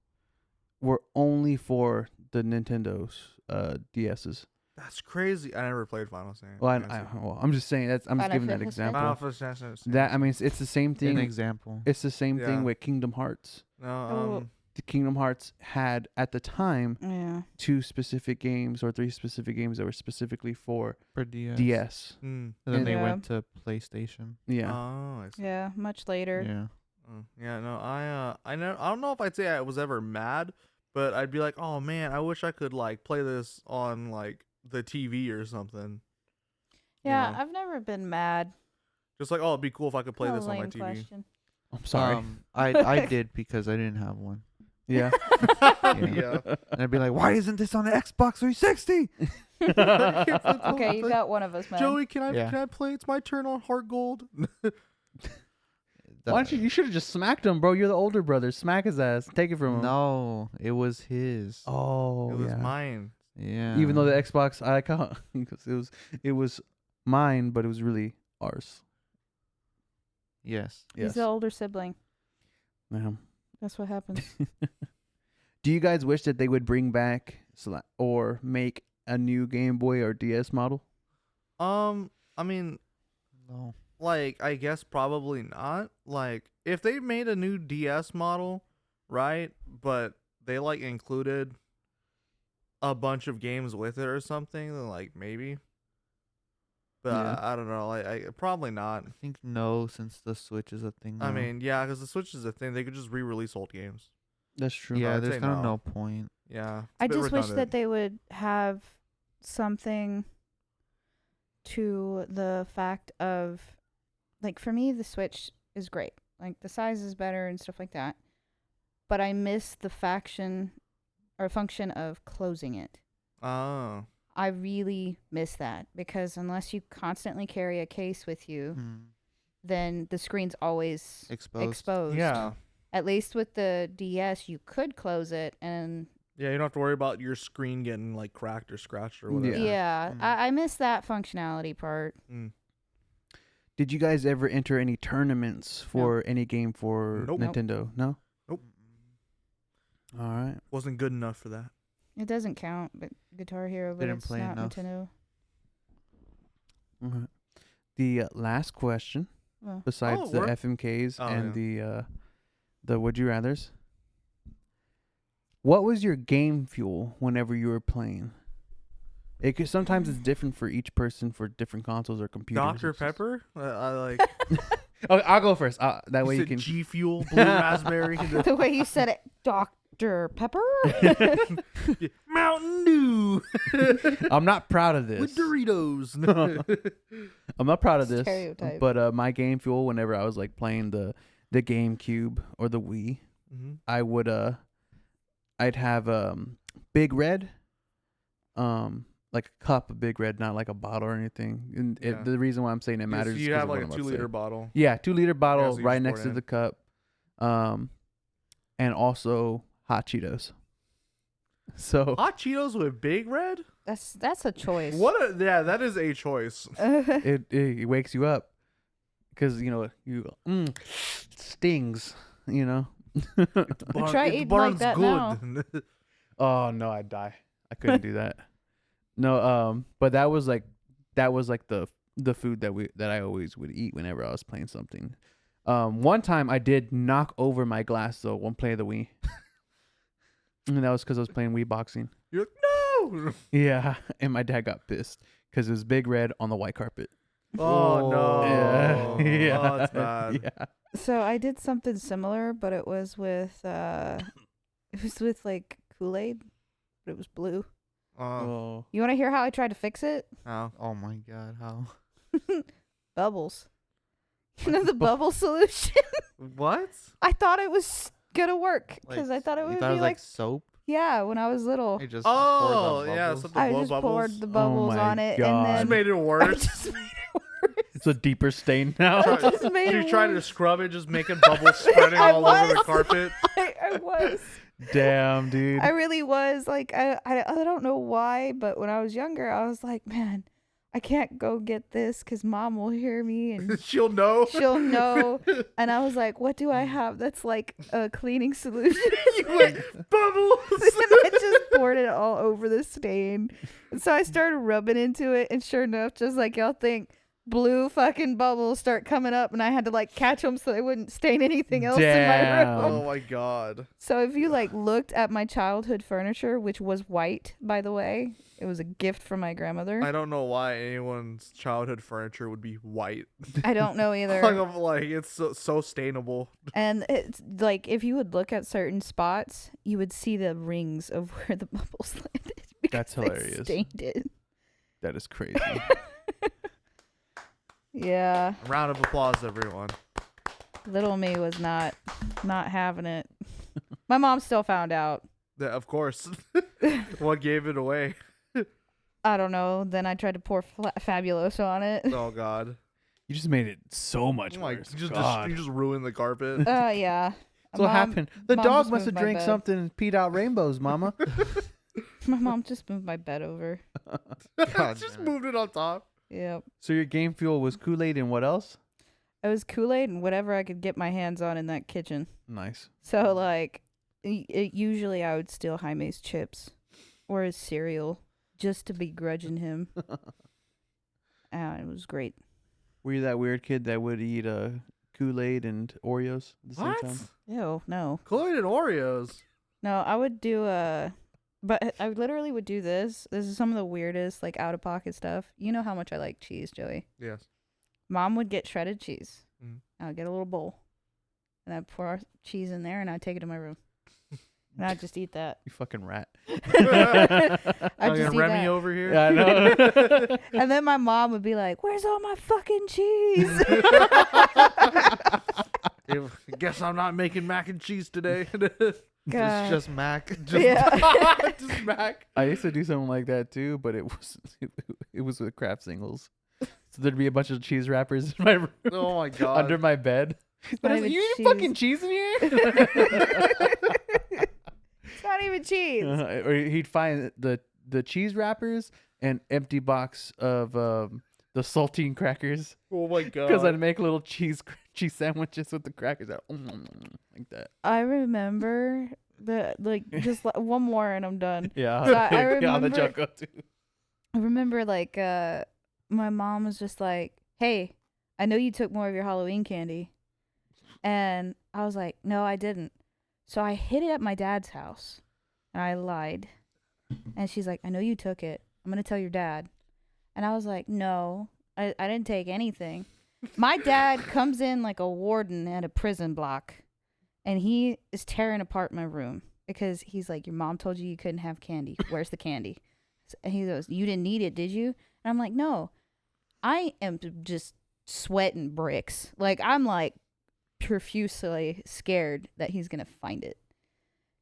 were only for the Nintendo's DS's. That's crazy. I never played Final Fantasy. Well, I'm just saying I'm just Final giving that Fantasy? example. Final Fantasy. That I mean, it's the same An thing. example. It's the same Yeah. thing with Kingdom Hearts. No. The Kingdom Hearts had at the time Yeah. 2 specific games or 3 specific games that were specifically for For DS. DS. Mm. And then they Yeah. went to PlayStation. Yeah. Oh, I see. Yeah, much later. Yeah. Yeah, no, I don't know if I'd say I was ever mad, but I'd be like, oh man, I wish I could like play this on like the TV or something. You Yeah, know? I've never been mad. Just like, oh, it'd be cool if I could play Kinda this on my lame TV. question. I'm sorry. I did because I didn't have one. Yeah. Yeah. And I'd be like, why isn't this on the Xbox 360? Okay, you got one of us, man. Joey, can Yeah. I play? It's my turn on Heart Gold. Why don't you should have just smacked him, bro. You're the older brother. Smack his ass. Take it from him. No, it was his. Oh, It was yeah. mine. Yeah. Even though the Xbox icon, because it was mine, but it was really ours. Yes. He's Yes. the older sibling. Yeah. That's what happens. Do you guys wish that they would bring back or make a new Game Boy or DS model? I mean, No. like, I guess probably not. Like, if they made a new DS model, right? But they like included a bunch of games with it or something, then like maybe. But Yeah. I don't know. Like, I probably not. I think no, since the Switch is a thing. I now. mean, yeah, because the Switch is a thing. They could just re-release old games. That's true. yeah, I'd there's say kind of no. no point. Yeah. it's I a bit just wish that redundant. they would have something to the fact of, like, for me, the Switch is great. Like, the size is better and stuff like that. But I miss the function of closing it. Oh. I really miss that because unless you constantly carry a case with you, then the screen's always exposed. Yeah. At least with the DS, you could close it and Yeah, you don't have to worry about your screen getting like cracked or scratched or whatever. yeah, Mm. I miss that functionality part. Mm. Did you guys ever enter any tournaments for any game for Nope. Nintendo? No? Nope. All right. Wasn't good enough for that. It doesn't count, but Guitar Hero, but Didn't it's play not enough. Nintendo. All right. The last question, Well, besides Oh, the we're- FMKs Oh, and the Would You Rathers, what was your game fuel whenever you were playing? It could, sometimes it's different for each person for different consoles or computers. Dr. It's just- Pepper? I like. Oh, I'll go first. That way you said can. G Fuel, Blue Raspberry, the way you said it, Dr. Pepper. Mountain Dew I'm not proud of this. with Doritos. I'm not proud of this. Stereotype. But my game fuel, whenever I was like playing the GameCube or the Wii, Mm-hmm. I would I'd have Big Red, like a cup of Big Red, not like a bottle or anything. And Yeah. the reason why I'm saying it matters is you 'cause have of like what a I'm about to say. 2-liter bottle. Yeah, 2-liter bottle so you right just pour next it to in. the cup, and also hot Cheetos. So Hot Cheetos with Big Red? That's a choice. Yeah, that is a choice. it wakes you up because you stings, Try eating like that now. Oh no, I'd die. I couldn't do that. No, but that was like the food that I always would eat whenever I was playing something. One time I did knock over my glass though. One play of the Wii, and that was because I was playing Wii boxing. You're like, no. Yeah, and my dad got pissed because it was big red on the white carpet. Oh no. Yeah, yeah, Oh, that's bad. Yeah. So I did something similar, but it was with like Kool-Aid, but it was blue. Oh. You want to hear how I tried to fix it? How? Oh my god, how? Bubbles. You know the bubble solution? What? I thought it was gonna work because I thought it You would thought it be was like soap? yeah, when I was little. You just Oh, poured on yeah, bubbles? something I blow just bubbles. poured the bubbles my on it, God. and Just then made it I worse. just made it worse. It's a deeper stain now. I just made You it tried to worse. scrub it, just making bubbles spreading I all over the was. carpet. I was. Damn, dude. I really was. Like I don't know why, but when I was younger, I was like, man, I can't go get this because mom will hear me and She'll know. she'll know. And I was like, what do I have that's like a cleaning solution? You went, bubbles. And I just poured it all over the stain. And so I started rubbing into it, and sure enough, just like y'all think, blue fucking bubbles start coming up, and I had to like catch them so they wouldn't stain anything else in my Damn. room. Oh my god. So if you like looked at my childhood furniture, which was white, by the way, it was a gift from my grandmother. I don't know why anyone's childhood furniture would be white. I don't know either. Like it's so stainable. And it's like if you would look at certain spots, you would see the rings of where the bubbles landed. That's they hilarious. Stained it. That is crazy. Yeah. A round of applause, everyone. Little me was not having it. My mom still found out. Yeah, of course. What gave it away? I don't know. Then I tried to pour Fabuloso on it. Oh god. You just made it so much Oh my, worse. you God. just ruined the carpet. Yeah. So what happened? The Mom dog just must have moved my drank bed. something and peed out rainbows, mama. My mom just moved my bed over. God Just damn it. moved it on top. Yep. So your game fuel was Kool-Aid and what else? It was Kool-Aid and whatever I could get my hands on in that kitchen. Nice. So like, usually I would steal Jaime's chips or his cereal just to begrudging him. It was great. Were you that weird kid that would eat Kool-Aid and Oreos at the same What? time? Ew, no. Kool-Aid and Oreos. No, I would do but I literally would do this. This is some of the weirdest, like, out-of-pocket stuff. You know how much I like cheese, Joey. Yes. Mom would get shredded cheese. Mhm. I would get a little bowl. And I'd pour cheese in there, and I'd take it to my room. And I'd just eat that. You fucking rat. I'd just eat Remy that. over here. Yeah, I know. And then my mom would be like, where's all my fucking cheese? Guess I'm not making mac and cheese today. God. It's just Mac. Yeah. Just mac. I used to do something like that too, but it was with Kraft singles. So there'd be a bunch of cheese wrappers in my room Oh my god. under my bed. not I was like, even you eat cheese." fucking cheese in here? It's not even cheese. Or he'd find the cheese wrappers and empty box of the saltine crackers Oh my god. because I'd make little cheese sandwiches with the crackers out like that. I remember just one more and I'm done. Yeah, So I yeah, I'll let y'all remember- go too. I remember my mom was just like, hey, I know you took more of your Halloween candy. And I was like, no, I didn't. So I hid it at my dad's house. And I lied. And she's like, I know you took it. I'm going to tell your dad. And I was like, no, I didn't take anything. My dad comes in like a warden at a prison block. And he is tearing apart my room. Because he's like, your mom told you couldn't have candy. Where's the candy? And he goes, you didn't need it, did you? And I'm like, no. I am just sweating bricks. Like, I'm like profusely scared that he's going to find it.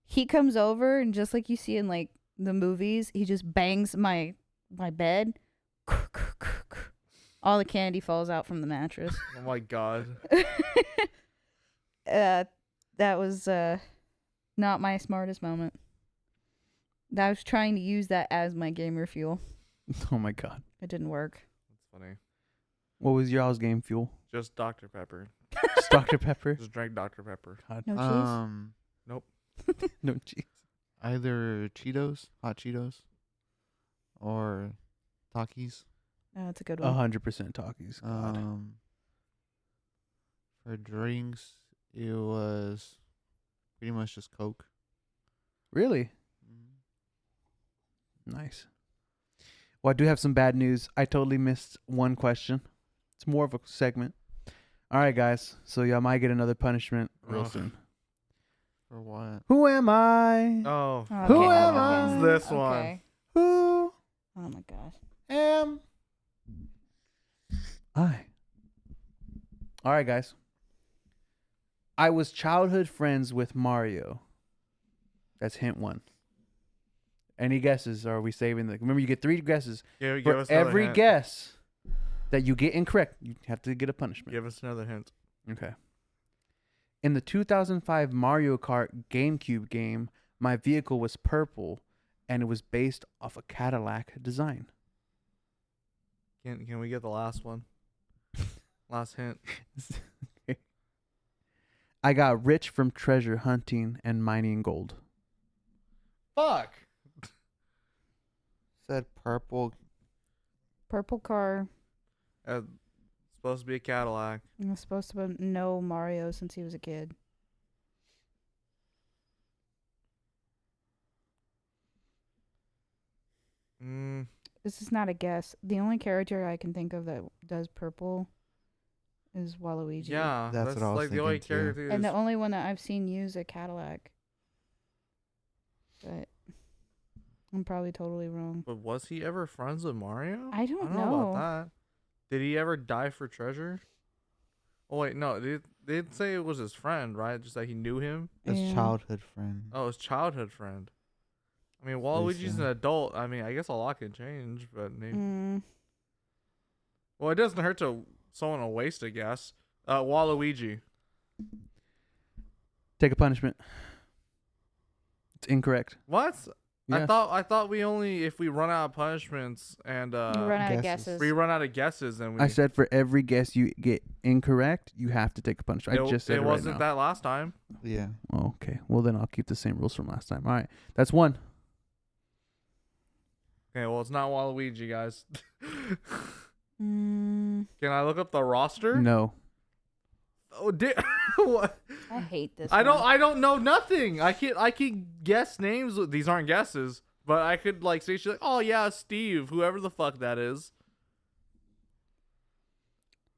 He comes over and just like you see in like the movies, he just bangs my bed. All the candy falls out from the mattress. Oh my god. That was not my smartest moment. I was trying to use that as my gamer fuel. Oh my god. It didn't work. That's funny. What was y'all's game fuel? Just Dr. Pepper. Just Dr. Pepper. Just drank Dr. Pepper. No cheese. No cheese. Either Cheetos, hot Cheetos, or Takis. Oh, that's a good one. 100% Takis. God. For drinks, it was pretty much just Coke. Really? Nice. Well, I do have some bad news. I totally missed one question. It's more of a segment. All right, guys. So y'all might get another punishment real Ugh. soon. For what? Who am I? Oh. Who am I? It's this one. Okay. Who Oh my gosh. am I? All right, guys. I was childhood friends with Mario. That's hint 1. Any guesses? Or are we saving the? Remember, you get 3 guesses. Give For us another every hint. guess that you get incorrect, you have to get a punishment. Give us another hint. Okay. In the 2005 Mario Kart GameCube game, my vehicle was purple, and it was based off a Cadillac design. Can we get the last one? Last hint. Okay. I got rich from treasure hunting and mining gold. Fuck. Said purple. Purple car. Supposed to be a Cadillac. I was supposed to know Mario since he was a kid. This is not a guess. The only character I can think of that does purple is Waluigi. Yeah, That's what I was like the only thinking, too. character. And the only one that I've seen use a Cadillac. But I'm probably totally wrong. But was he ever friends with Mario? I don't know about that. Did he ever die for treasure? Oh wait, no. They'd say it was his friend, right? Just that he knew him. His Yeah. childhood friend. Oh, his childhood friend. I mean, Waluigi's an adult. I mean, I guess a lot can change, but maybe. Well, it doesn't hurt to someone to waste a guess. Waluigi. Take a punishment. It's incorrect. What? Yeah. I thought we only if we run out of punishments and You run out of guesses. guesses. we run out of guesses, then we. I said for every guess you get incorrect, you have to take a punishment. I just said it right wasn't now. that last time. Yeah. Oh, okay. Well, then I'll keep the same rules from last time. All right. That's 1. Okay, well it's not Waluigi, guys. Mm, Can I look up the roster? No. Oh, what? I hate this. I one. don't know nothing. I can guess names. These aren't guesses, but I could like say she's like, oh yeah, Steve, whoever the fuck that is.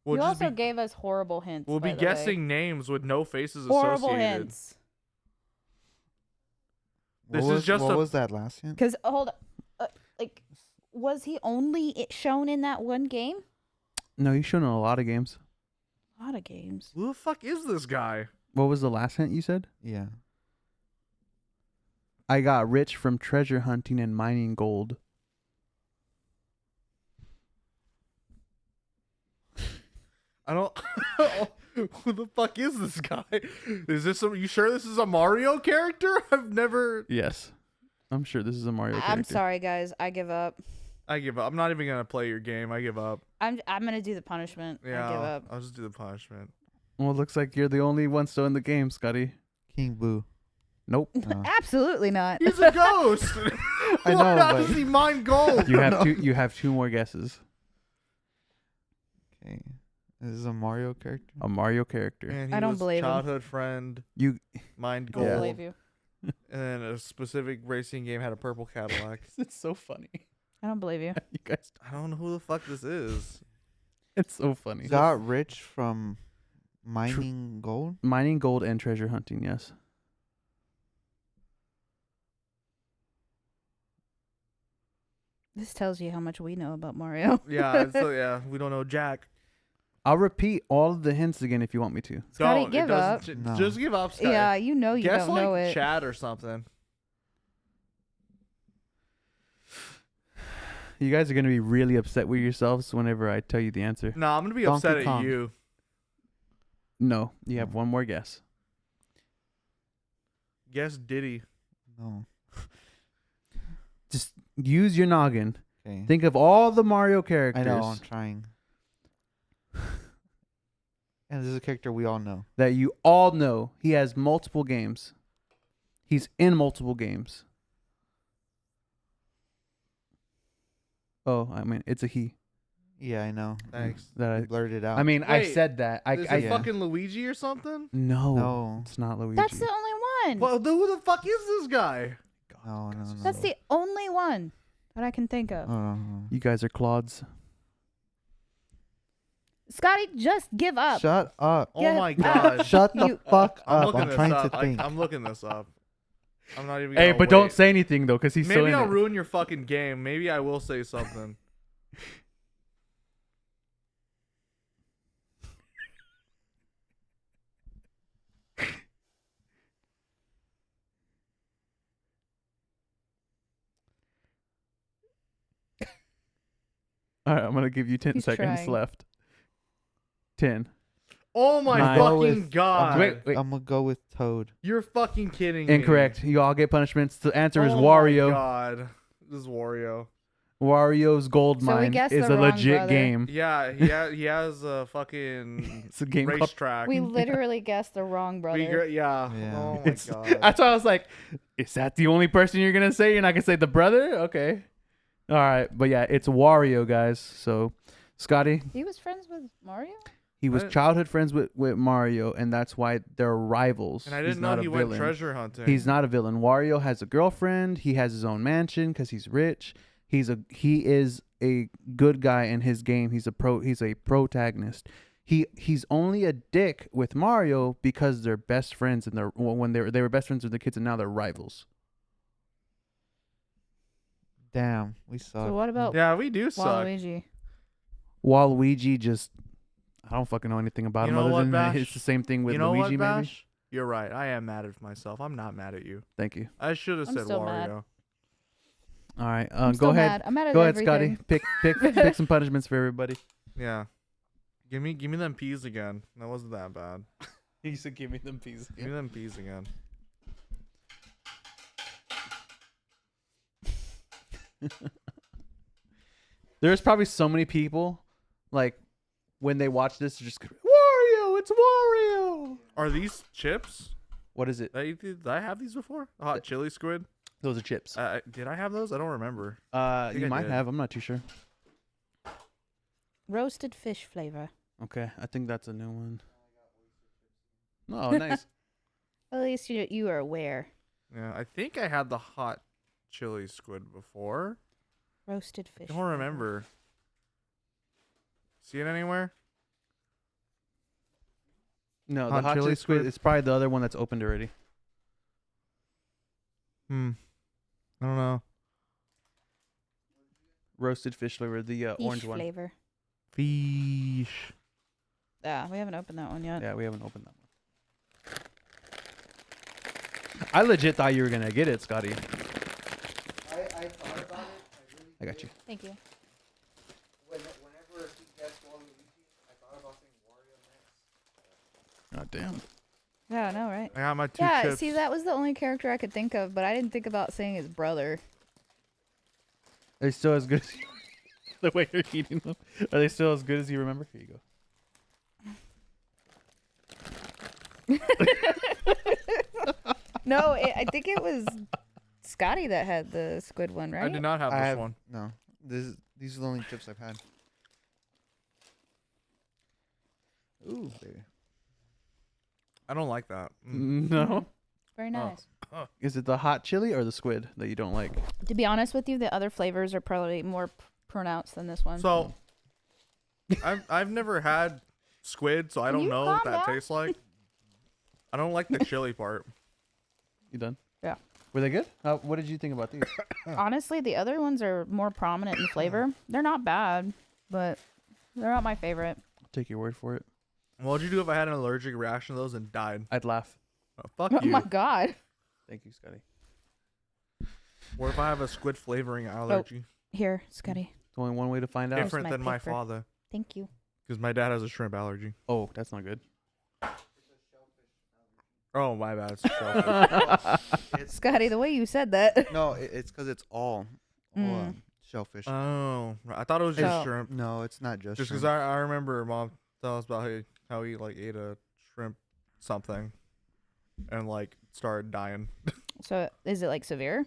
We'll You just also be, gave us horrible hints. we'll be by the way. guessing names with no faces horrible associated. hints. This What is was, just what a- was that last hint? Because hold, like, was he only shown in that one game? No, you've shown in a lot of games. A lot of games. Who the fuck is this guy? What was the last hint you said? Yeah. I got rich from treasure hunting and mining gold. I don't. Who the fuck is this guy? Is this? You sure this is a Mario character? I've never. Yes. I'm sure this is a Mario character. I'm sorry, guys. I give up. I give up. I'm not even gonna play your game. I give up. I'm gonna do the punishment. Yeah, I give up. I'll just do the punishment. Well, it looks like you're the only one still in the game, Scotty. King Boo. Nope. No. Absolutely not. He's a ghost. I know, How but- does he mine gold? You have two. You have 2 more guesses. Okay. This is a Mario character. A Mario character. And I he don't was believe him. childhood friend, You. mined I don't gold, believe you. and then a specific racing game had a purple Cadillac. It's so funny. I don't believe you. You guys. I don't know who the fuck this is. It's so funny. Got rich from mining gold. Mining gold and treasure hunting. Yes. This tells you how much we know about Mario. Yeah, so yeah, we don't know Jack. I'll repeat all of the hints again if you want me to. Scotty, Don't. It give up. doesn't- No. Just give up, Scotty. Yeah, you know you Guess don't like know it. Chad or something. You guys are gonna be really upset with yourselves whenever I tell you the answer. No, I'm gonna be Donkey upset at Kong. you. No, you have one more guess. Guess Diddy. No. Just use your noggin. Okay. Think of all the Mario characters. I know. I'm trying. And this is a character we all know. that you all know. He has multiple games. He's in multiple games. Oh, I mean, it's a he. Yeah, I know. Thanks. That I blurted out. I mean, I Wait, said that. Is it I fucking Luigi or something? no, No. it's not Luigi. That's the only one. Well, who the fuck is this guy? No. That's the only one that I can think of. You guys are clods. Scotty, just give up. Shut up. Oh Get my up. god. Shut the You- fuck I'm up. looking I'm this trying up. to think. I'm looking this up. I'm not even. Hey, gonna but don't wait. say anything though, because he's Maybe still in I'll it. ruin your fucking game. Maybe I will say something. All right, I'm gonna give you 10 He's seconds trying. left. 10. Oh my Nine. fucking god! Wait. I'm gonna go with Toad. You're fucking kidding me. Incorrect. You all get punishments. The answer is Oh Wario. my god. This is Wario. Wario's Gold So we Mine guessed is the a wrong legit brother. game. Yeah, he has a fucking It's a game called. racetrack. We literally guessed the wrong brother. Yeah. Yeah. Oh my It's, god. that's why I was like, is that the only person you're gonna say? You're not gonna say the brother? Okay. All right, but yeah, it's Wario, guys. So, Scotty, He was friends with Mario? he was I- childhood friends with Mario, and that's why they're rivals. And I He's didn't know not he a went villain. treasure hunting. He's not a villain. Wario has a girlfriend. He has his own mansion because he's rich. He is a good guy in his game. He's a protagonist. He's only a dick with Mario because they're best friends and when they were best friends with the kids and now they're rivals. Damn, we So suck. what about Yeah, we do suck. Waluigi? Waluigi just I don't fucking know anything about You him know other what, than Bash? it's the same thing with You know Luigi what, maybe. Bash? You're right. I am mad at myself. I'm not mad at you. Thank you. I should have I'm said still Wario. mad. All right, I'm go still ahead. Mad. I'm mad at Go ahead, everything. Scotty. Pick some punishments for everybody. Yeah. Give me them peas again. That wasn't that bad. He said, "Give me them peas." Give me them peas again. There's probably so many people, like, when they watch this, they're just Wario. It's Wario. Are these chips? What is it? Did I have these before? Hot chili squid. Those are chips. Did I have those? I don't remember. You I might did. have. I'm not too sure. Roasted fish flavor. Okay, I think that's a new one. Oh, nice. At least you are aware. Yeah, I think I had the hot chili squid before. Roasted fish. I don't remember. See it anywhere? No, Hot the hot chili chili squid squid? is probably the other one that's opened already. I don't know. Roasted fish flavor, the Fish orange one. flavor. Fish. Yeah, we haven't opened that one yet. Yeah, we haven't opened that one. I legit thought you were gonna get it, Scotty. I thought about it. I got you. Thank you. Whenever he gets Waluigi, I thought about saying Wario next. Oh damn. Yeah, I know, right? I got my two Yeah, chips. see, that was the only character I could think of, but I didn't think about saying his brother. Are they still as good as you? The way you're eating them? Are they still as good as you remember? Here you go. No, I think it was Scotty that had the squid one, right? I did not have I this have- one. No, these are the only chips I've had. Ooh, baby. I don't like that. No. Very nice. Is it the hot chili or the squid that you don't like? To be honest with you, the other flavors are probably more pronounced than this one. So, I've never had squid, so I Can don't you know what calm that down? tastes like. I don't like the chili part. You done? Yeah. Were they good? What did you think about these? Honestly, the other ones are more prominent in flavor. They're not bad, but they're not my favorite. I'll take your word for it. What would you do if I had an allergic reaction to those and died? I'd laugh. Oh, fuck Oh you. my god. Thank you, Scotty. What if I have a squid flavoring allergy? Here, Scotty. There's only one way to find out. Different my than my paper. father. Thank you. Because my dad has a shrimp allergy. Oh, that's not good. Oh, my bad. It's shellfish. Scotty, the way you said that. No, it's because it's all Mm. shellfish. Oh, I thought it was just So- shrimp. No, it's not just. Just because shrimp. I remember mom telling us about, hey, how he like ate a shrimp something, and like started dying. So is it like severe?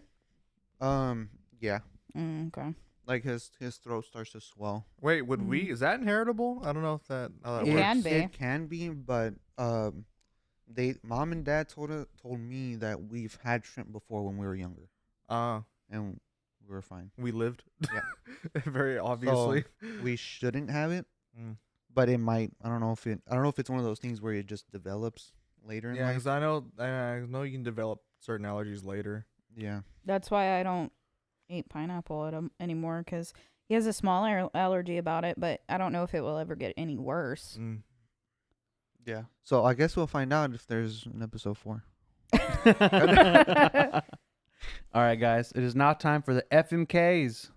Yeah. Okay. Like his throat starts to swell. Wait, would we? Is that inheritable? I don't know if that how that It works. can be. It can be, but mom and dad told me that we've had shrimp before when we were younger, and we were fine. We lived. Yeah. Very obviously. We shouldn't have it, Mm. but it might. I don't know if it's one of those things where it just develops later in Yeah, life. because I know you can develop certain allergies later. Yeah. That's why I don't eat pineapple anymore, because he has a small allergy about it, but I don't know if it will ever get any worse. Mm. Yeah. So I guess we'll find out if there's an episode 4. All right, guys. It is now time for the FMKs.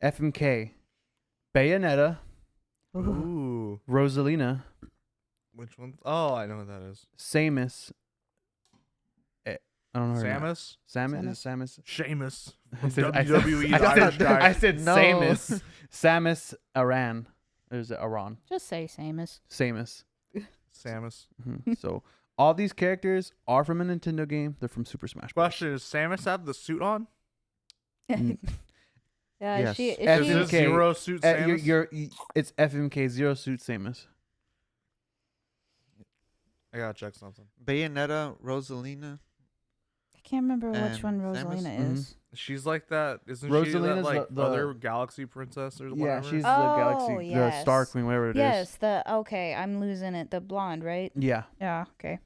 FMK. Bayonetta. Ooh. Rosalina. Which one? Oh, I know what that is. Samus. I don't know her name. Samus? Samus? Is it Samus? Seamus. I said- I said- WWE's I said- Irish guy. I said No. Samus. Samus Aran. Or is it Aran? Just say Samus. Samus. Samus. So all these characters are from a Nintendo game. They're from Super Smash Bros. Question, does Samus have the suit on? Mm. Yeah, Yes. she, Is is FMK. this Zero Suit Samus? It's FMK Zero Suit Samus. I gotta check something. Bayonetta, Rosalina. I can't remember which And one Samus? Rosalina Mhm. is. She's like that, isn't she? Rosalina's That like the other galaxy princess or whatever. Yeah, she's the Oh, Galaxy, the Star yes. Queen, whatever it is. Yes, okay, I'm losing it. The blonde, right? Yeah, Yeah, okay.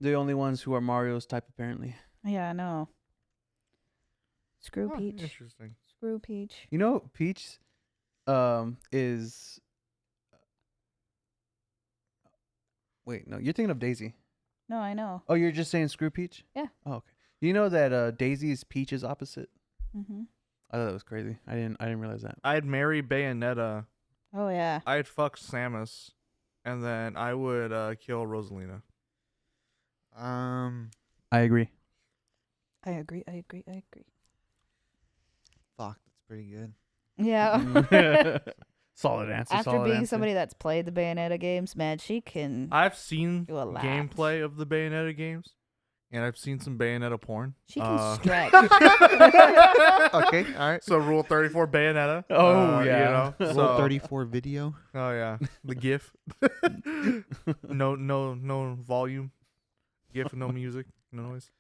the only ones who are Mario's type apparently. Yeah, I know. Screw Oh, Peach. interesting. Screw Peach. You know, Peach, is. Wait, no, you're thinking of Daisy. No, I know. Oh, you're just saying Screw Peach? Yeah. Oh, okay. You know that Daisy is Peach's opposite. Mm-hmm. I thought that was crazy. I didn't realize that. I'd marry Bayonetta. Oh, yeah. I'd fuck Samus, and then I would kill Rosalina. I agree. I agree. Fuck, that's pretty good. Yeah. Solid answer. After solid being answer. somebody that's played the Bayonetta games, man, she can. I've seen Do a lot. gameplay of the Bayonetta games, and I've seen some Bayonetta porn. She can stretch. Okay, all right. So Rule 34 Bayonetta. Oh, yeah. You know, Rule so, 34 video. Oh yeah, the GIF. no volume. GIF, no music, no noise.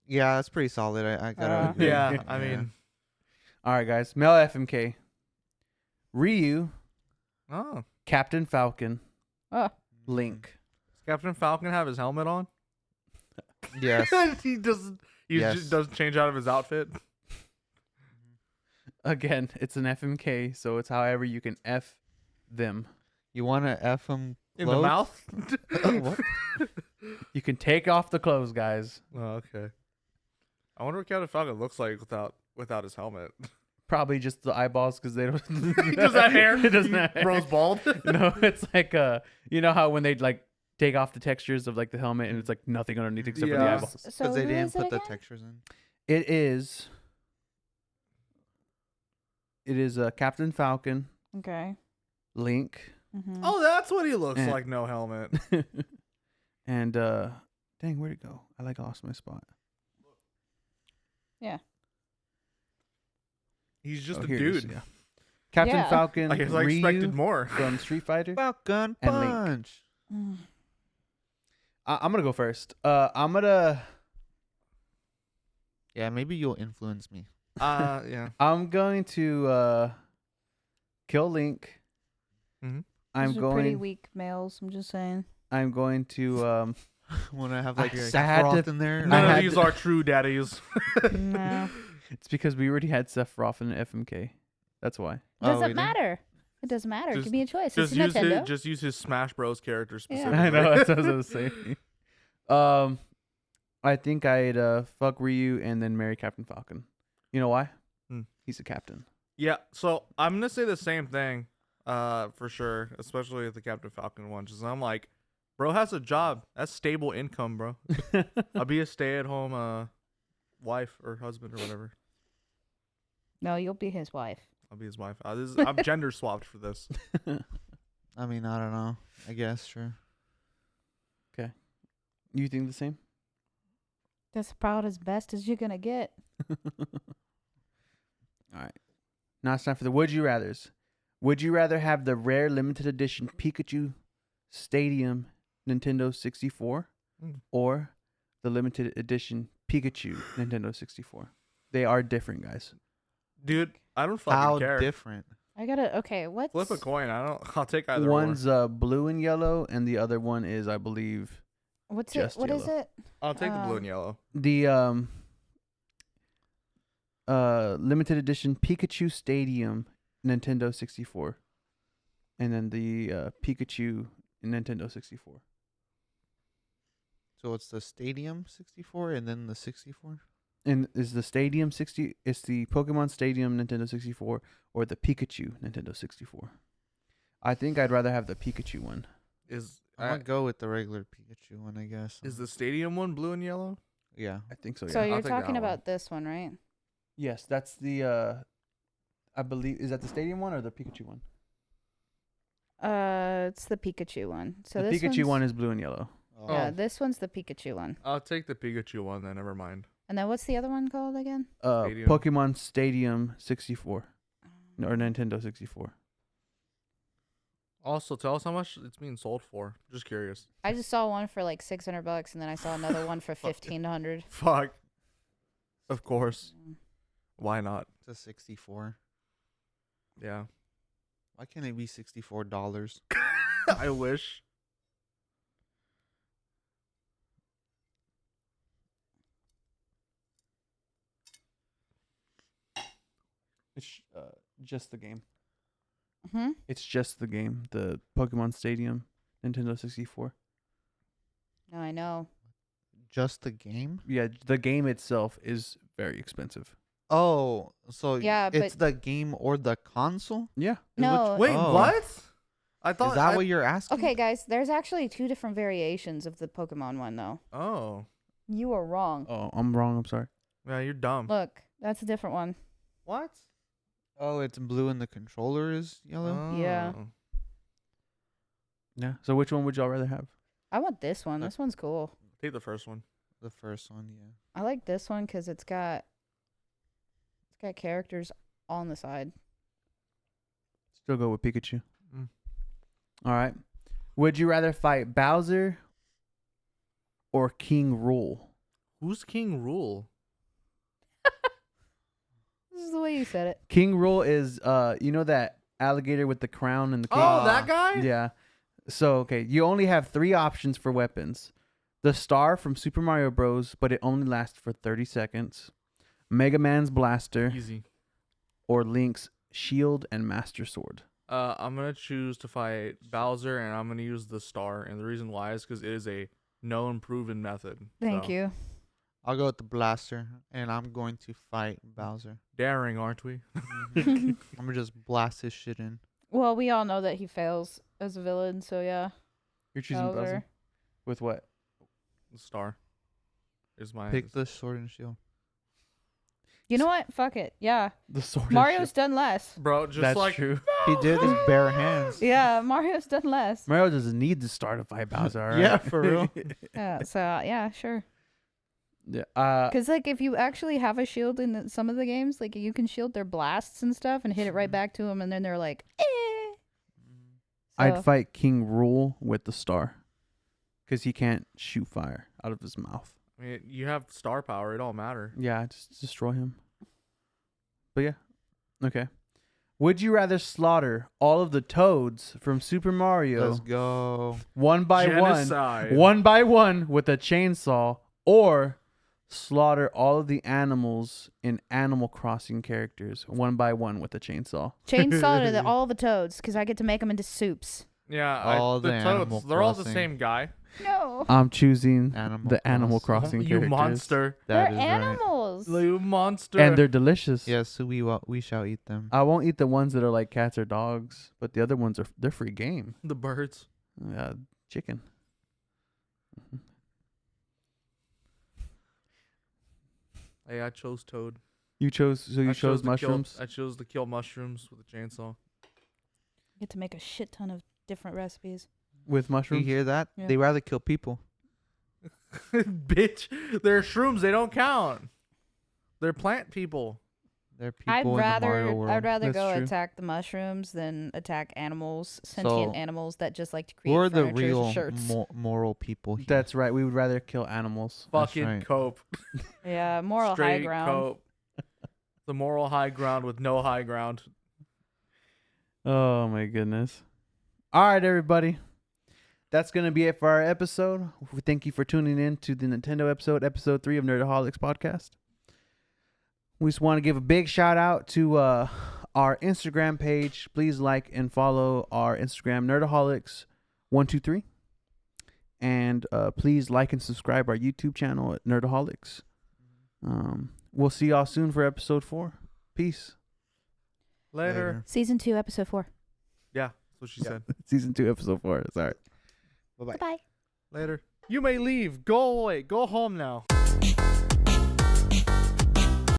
Yeah, that's pretty solid. I gotta agree. Yeah, I mean, All right, guys. Male FMK. Ryu, oh, Captain Falcon, Oh, Link. does Captain Falcon have his helmet on? Yes. He doesn't. He Yes. just doesn't change out of his outfit. Again, it's an FMK, so it's however you can F them. You wanna F him In the mouth. What? You can take off the clothes, guys. Oh, okay. I wonder what Captain Falcon looks like without his helmet. Probably just the eyeballs because they don't. He does that hair. It doesn't have hair. Bro's bald. No, it's like you know how when they like take off the textures of like the helmet and it's like nothing underneath except for the Yeah. eyeballs. so Because they who didn't is it put the again? textures in. It is Captain Falcon, Okay. Link, Mm-hmm. Oh, that's what he looks Eh. like. No helmet. and dang, where'd it go? I lost my spot. Yeah. He's just Oh, a here it is, dude. yeah. Captain Yeah. Falcon, I guess I Ryu expected more. from Street Fighter. Falcon And Link. punch. Mm. I'm gonna go first. I'm gonna Yeah, maybe you'll influence me. Yeah. I'm going to kill Link. Mhm. I'm Those are pretty going. weak males. I'm just saying. I'm going to. Wanna have like I a had Sephiroth to- in there? None I of had these to- are true daddies. No. It's because we already had Sephiroth in FMK. That's why. Doesn't we did? matter. It doesn't matter. Just- Give me a choice. Just It's Nintendo. use his Smash Bros character Yeah. specifically. I know. That's what I was saying. I think I'd fuck Ryu and then marry Captain Falcon. You know why? Hmm. He's a captain. Yeah, so I'm gonna say the same thing, for sure, especially with the Captain Falcon one. Just I'm like, bro has a job. That's stable income, bro. I'll be a stay-at-home wife or husband or whatever. No, you'll be his wife. I'll be his wife. I'm gender swapped for this. I mean, I don't know. I guess, sure. You think the same? That's about as best as you're gonna get. All right. Now it's time for the Would You Rathers. Would you rather have the rare limited edition Pikachu Stadium Nintendo 64 or the limited edition Pikachu Nintendo 64? They are different, guys. Dude, I don't fucking How care. different? I gotta. Okay, what's Flip a coin. I'll take either One's or. blue and yellow, and the other one is, I believe, what's just it? What is yellow. it? I'll take the blue and yellow. the limited edition Pikachu Stadium Nintendo 64, and then the Pikachu Nintendo 64. So it's the Stadium 64 and then the 64? And is the Stadium 60? It's the Pokemon Stadium Nintendo 64 or the Pikachu Nintendo 64. I think I'd rather have the Pikachu one. I'm going to go with the regular Pikachu one, I guess. Is the stadium one blue and yellow? Yeah. I think so. Yeah. So you're take that talking one. about this one, right? Yes, that's the. I believe, is that the Stadium one or the Pikachu one? It's the Pikachu one. So The this Pikachu one's- one is blue and yellow. Yeah, Oh. this one's the Pikachu one. I'll take the Pikachu one then. Never mind. And then what's the other one called again? Stadium. Pokemon Stadium 64 or Nintendo 64. Also, tell us how much it's being sold for. Just curious. I just saw one for like $600, and then I saw another one for $1,500. Fuck. Of course. Why not? It's a 64. Yeah. Why can't it be $64? I wish. It's just the game. Hmm. It's just the game. The Pokemon Stadium Nintendo 64. No, I know. Just the game? Yeah, the game itself is very expensive. Oh, so Yeah, it's but- the game or the console? Yeah. No. Wait, Oh. what? I thought Is that what you're asking? Okay, guys, there's actually 2 different variations of the Pokemon one, though. Oh. You are wrong. Oh, I'm wrong. I'm sorry. Yeah, you're dumb. Look, that's a different one. What? Oh, it's blue and the controller is yellow? Yeah. Oh. Yeah. So which one would y'all rather have? I want this one. This one's cool. Take the first one. The first one, yeah. I like this one because it's got characters on the side. Still go with Pikachu. Mm. All right. Would you rather fight Bowser or King Rule? Who's King Rule? This is the way you said it. King Rule is you know that alligator with the crown and the king? Oh, that guy? Yeah. So, okay, you only have 3 options for weapons. The star from Super Mario Bros, but it only lasts for 30 seconds. Mega Man's blaster Easy. or Link's shield and master sword. I'm going to choose to fight Bowser, and I'm going to use the star. And the reason why is because it is a known, proven method. Thank So, you. I'll go with the blaster, and I'm going to fight Bowser. Daring, aren't we? I'm going to just blast his shit in. Well, we all know that he fails as a villain, so yeah. You're choosing Bowser. Bowser. With what? The star is my... Pick the sword and shield. You know what? Fuck it. Yeah. The sword and Mario's shield. done less. Bro, just That's like... true. He did his bare hands. Yeah, Mario's done less. Mario doesn't need the star to fight Bowser, all right? Yeah, for real. Yeah, so yeah, sure. Yeah. Because like if you actually have a shield in some of the games, like you can shield their blasts and stuff and hit it right back to them, and then they're like, eh. I'd So- fight King Rule with the star. Because he can't shoot fire out of his mouth. I mean, you have star power. It all matter. Yeah, just destroy him. But yeah. Okay. Would you rather slaughter all of the toads from Super Mario Let's go. one by Genocide. one by one with a chainsaw, or slaughter all of the animals in Animal Crossing characters one by one with a chainsaw? Chainsaw to all the toads because I get to make them into soups. Yeah, All the the Animal toads. They're all the Crossing. same guy. No, I'm choosing Animal the Animal Crossing You characters. monster. they're That is right. animals. You monster. And they're delicious. Yes, so we shall eat them. I won't eat the ones that are like cats or dogs, but the other ones they're free game. The birds. Chicken. Hey, I chose toad. You chose I chose to kill- mushrooms. I chose to kill mushrooms with a chainsaw. Get to make a shit ton of different recipes. with You mushrooms. hear that? Yeah. They rather kill people. Bitch, they're shrooms. They don't count. They're plant people. They're people in the Mario world. I'd rather That's go true. attack the mushrooms than attack animals, sentient So, animals that just like to create Who are the furniture, real shirts. moral people here? That's right. We would rather kill animals. That's Fucking right. cope. Yeah, moral high Straight ground. cope. The moral high ground with no high ground. Oh my goodness. All right, everybody. That's going to be it for our episode. We thank you for tuning in to the Nintendo episode 3 of Nerd-aholics podcast. We just want to give a big shout out to our Instagram page. Please like and follow our Instagram, Nerd-aholics123. And please like and subscribe our YouTube channel at Nerd-aholics. We'll see y'all soon for episode 4. Peace. Later. Season 2, episode 4. Yeah, that's what she said. Season 2, episode 4. Sorry. Bye-bye. Bye. Later. You may leave. Go away. Go home now.